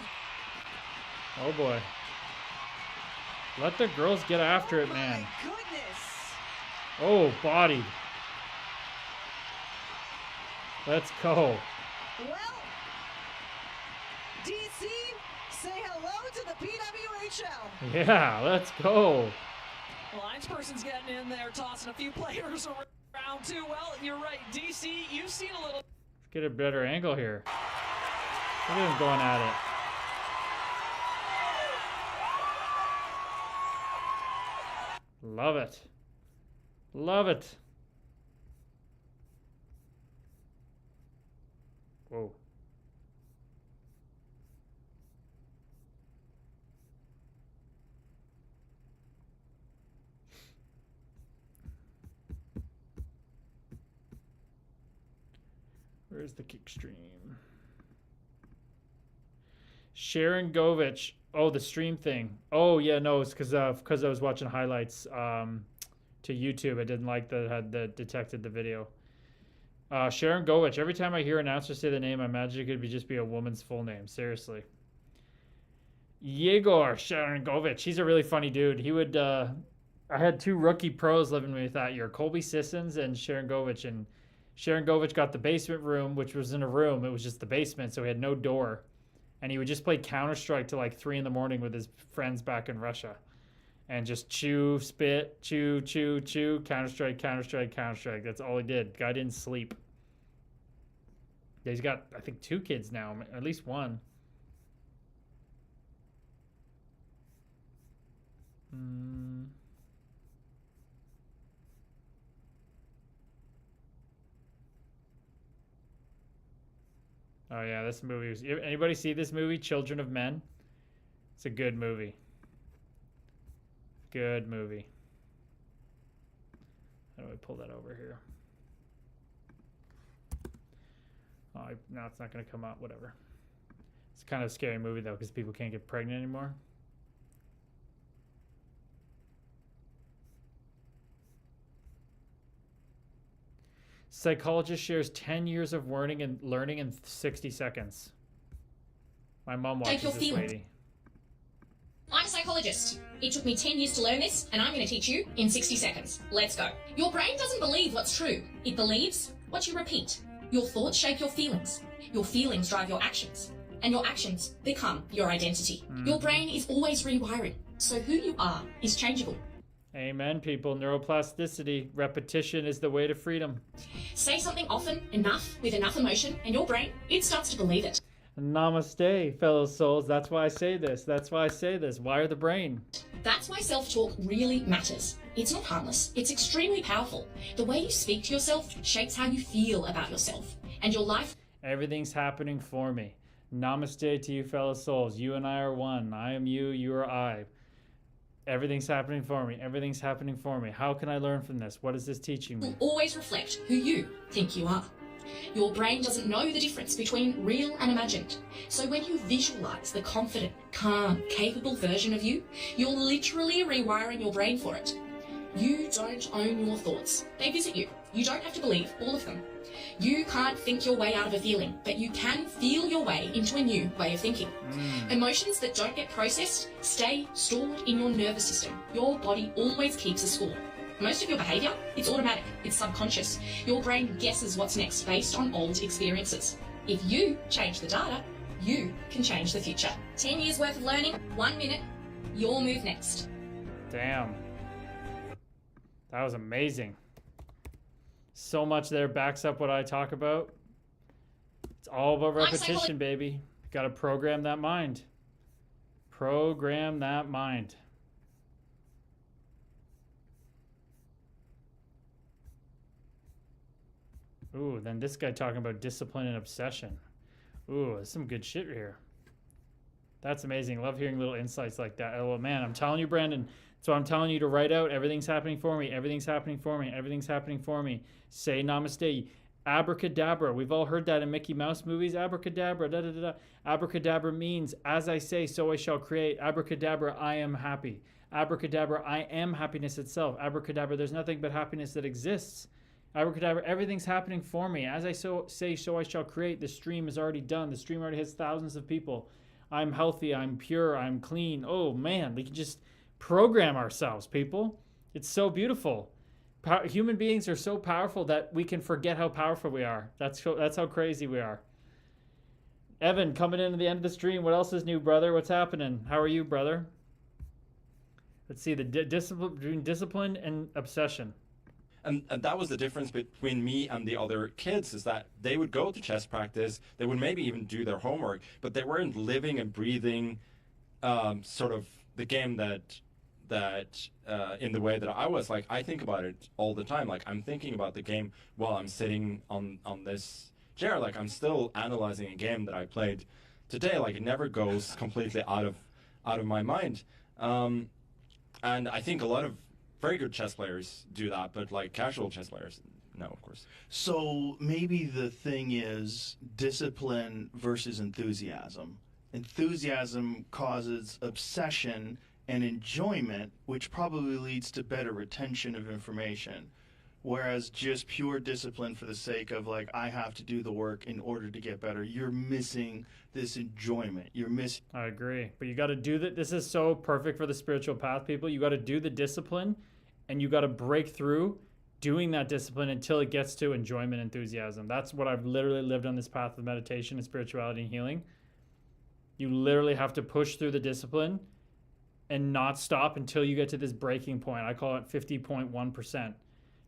Oh boy. Let the girls get after it, My man. goodness. Oh, bodied. Let's go. Well, DC, say hello to the PWHL. Yeah, let's go. Lions person's getting in there, tossing a few players around too. Well, you're right, DC. You've seen a little. Let's get a better angle here. Look at him going at it. Love it. Love it. Whoa. Where's the kick stream? Sharon Govich. Oh, the stream thing. Oh yeah, no, it's because I was watching highlights to YouTube. I didn't like that it had detected the video. Sharon Govich. Every time I hear announcers say the name, I imagine it could just be a woman's full name. Seriously. Yegor Sharon Govich. He's a really funny dude. He would. I had two rookie pros living with me that year, Colby Sissons and Sharon Govich. And Sharon Govich got the basement room, which was in a room. It was just the basement, so he had no door. And he would just play Counter-Strike till like 3 a.m. with his friends back in Russia. And just chew, spit, chew, chew, chew, Counter-Strike, Counter-Strike, Counter-Strike. That's all he did. Guy didn't sleep. Yeah, he's got, I think, 2 kids now, at least 1. Oh yeah, this movie was... Anybody see this movie, Children of Men? It's a good movie. Good movie. How do I pull that over here? Oh, no, it's not going to come out. Whatever. It's kind of a scary movie, though, because people can't get pregnant anymore. Psychologist shares 10 years of learning in 60 seconds. My mom watches this lady. I'm a psychologist. It took me 10 years to learn this, and I'm going to teach you in 60 seconds. Let's go. Your brain doesn't believe what's true. It believes what you repeat. Your thoughts shape your feelings. Your feelings drive your actions. And your actions become your identity. Your brain is always rewiring. So who you are is changeable. Amen, people. Neuroplasticity. Repetition is the way to freedom. Say something often, enough, with enough emotion, and your brain, it starts to believe it. Namaste, fellow souls. That's why I say this. That's why I say this. Wire the brain. That's why self-talk really matters. It's not harmless. It's extremely powerful. The way you speak to yourself shapes how you feel about yourself. And your life... Everything's happening for me. Namaste to you, fellow souls. You and I are one. I am you, you are I. Everything's happening for me. Everything's happening for me. How can I learn from this? What is this teaching me? Will always reflect who you think you are. Your brain doesn't know the difference between real and imagined. So when you visualize the confident, calm, capable version of you, you're literally rewiring your brain for it. You don't own your thoughts. They visit you. You don't have to believe all of them. You can't think your way out of a feeling, but you can feel your way into a new way of thinking. Emotions that don't get processed stay stored in your nervous system. Your body always keeps a score. Most of your behaviour, it's automatic, it's subconscious. Your brain guesses what's next based on old experiences. If you change the data, you can change the future. 10 years worth of learning, 1 minute, your move next. Damn. That was amazing. So much there backs up what I talk about. It's all about repetition, baby. Got to program that mind. Program that mind. Ooh, then this guy talking about discipline and obsession. Ooh, there's some good shit here. That's amazing. Love hearing little insights like that. Oh, man, I'm telling you, Brandon. So I'm telling you to write out, everything's happening for me, everything's happening for me, everything's happening for me. Say namaste. Abracadabra. We've all heard that in Mickey Mouse movies. Abracadabra, da da da da. Abracadabra means, as I say, so I shall create. Abracadabra, I am happy. Abracadabra, I am happiness itself. Abracadabra, there's nothing but happiness that exists. Abracadabra, everything's happening for me. As I say, so I shall create. The stream is already done. The stream already has thousands of people. I'm healthy, I'm pure, I'm clean. Oh man, we can just program ourselves, people. It's so beautiful. Human beings are so powerful that we can forget how powerful we are. That's how crazy we are. Evan, coming into the end of the stream. What else is new, brother? What's happening? How are you, brother? Let's see, the discipline between discipline and obsession. And that was the difference between me and the other kids, is that they would go to chess practice, they would maybe even do their homework, but they weren't living and breathing sort of the game that in the way that I was. Like, I think about it all the time. Like, I'm thinking about the game while I'm sitting on this chair. Like, I'm still analyzing a game that I played today. Like, it never goes completely out of my mind. And I think a lot of very good chess players do that, but like casual chess players, no, of course. So maybe the thing is discipline versus enthusiasm. Enthusiasm causes obsession and enjoyment, which probably leads to better retention of information. Whereas just pure discipline for the sake of, like, I have to do the work in order to get better, you're missing this enjoyment. You're missing. I agree. But you got to do that. This is so perfect for the spiritual path, people. You got to do the discipline, and you got to break through doing that discipline until it gets to enjoyment, enthusiasm. That's what I've literally lived on this path of meditation and spirituality and healing. You literally have to push through the discipline and not stop until you get to this breaking point. I call it 50.1%.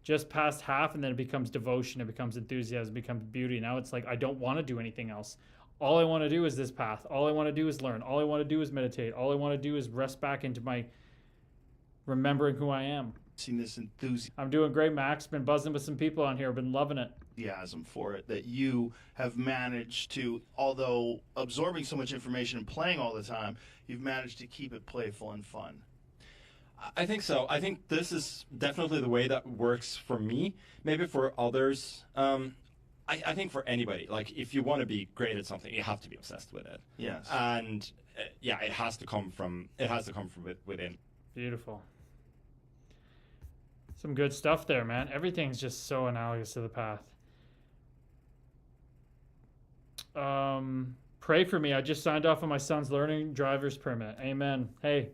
Just past half, and then it becomes devotion, it becomes enthusiasm, it becomes beauty. Now it's like, I don't want to do anything else. All I want to do is this path. All I want to do is learn. All I want to do is meditate. All I want to do is rest back into my remembering who I am. Seeing this enthusiasm. I'm doing great, Max. Been buzzing with some people on here. Been loving it. Enthusiasm for it, that you have managed to, although absorbing so much information and playing all the time, you've managed to keep it playful and fun. I think so. I think this is definitely the way that works for me. Maybe for others, I think for anybody, like, if you want to be great at something, you have to be obsessed with it. Yes. And yeah, it has to come from within. Beautiful. Some good stuff there, man. Everything's just so analogous to the path. Pray for me. I just signed off on my son's learning driver's permit. Amen. Hey.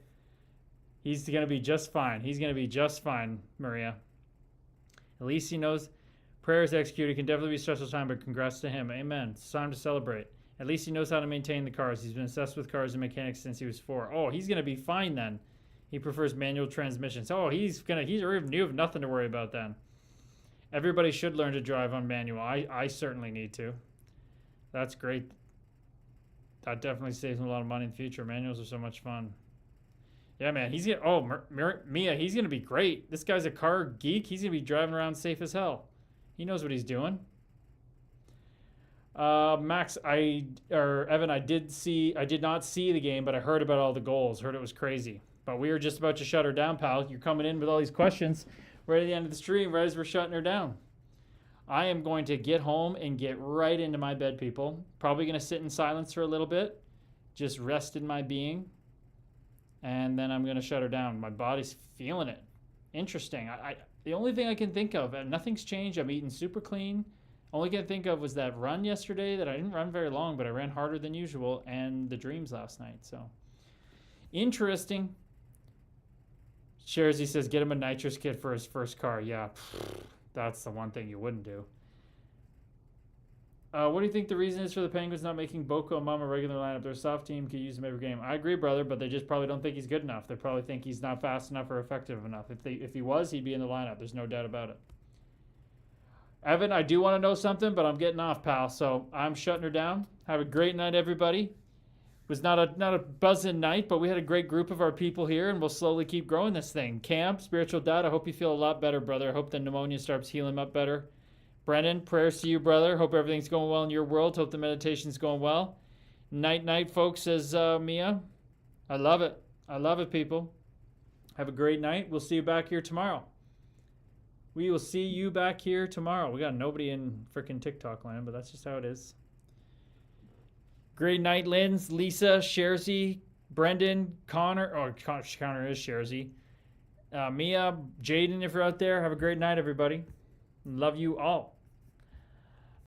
He's going to be just fine. He's going to be just fine, Maria. At least he knows prayer is executed. It can definitely be a stressful time, but congrats to him. Amen. It's time to celebrate. At least he knows how to maintain the cars. He's been obsessed with cars and mechanics since he was 4. Oh, he's going to be fine then. He prefers manual transmissions. Oh, he's you have nothing to worry about then. Everybody should learn to drive on manual. I certainly need to. That's great. That definitely saves him a lot of money in the future. Manuals are so much fun. Yeah, man, he's gonna. Mia, he's gonna be great. This guy's a car geek. He's gonna be driving around safe as hell. He knows what he's doing. Max, Evan, I did not see the game, but I heard about all the goals. Heard it was crazy. But we were just about to shut her down, pal. You're coming in with all these questions right at the end of the stream, right as we're shutting her down. I am going to get home and get right into my bed, people. Probably gonna sit in silence for a little bit, just rest in my being. And then I'm going to shut her down. My body's feeling it. Interesting. The only thing I can think of, and nothing's changed. I'm eating super clean. Only thing I can think of was that run yesterday that I didn't run very long, but I ran harder than usual, and the dreams last night. So, interesting. Sherzy says, get him a nitrous kit for his first car. Yeah, that's the one thing you wouldn't do. What do you think the reason is for the Penguins not making Boko and Mama regular lineup? They're a soft team, could use him every game. I agree, brother, but they just probably don't think he's good enough. They probably think he's not fast enough or effective enough. If he was, he'd be in the lineup. There's no doubt about it. Evan, I do want to know something, but I'm getting off, pal, so I'm shutting her down. Have a great night, everybody. It was not a buzzing night, but we had a great group of our people here, and we'll slowly keep growing this thing. Cam, Spiritual Dad, I hope you feel a lot better, brother. I hope the pneumonia starts healing up better. Brendan, prayers to you, brother. Hope everything's going well in your world. Hope the meditation's going well. Night, night, folks, says Mia. I love it. I love it, people. Have a great night. We'll see you back here tomorrow. We will see you back here tomorrow. We got nobody in freaking TikTok land, but that's just how it is. Great night, Linz, Lisa, Sherzy, Brendan, Connor. Oh, Connor is Sherzy. Mia, Jaden, if you're out there. Have a great night, everybody. Love you all.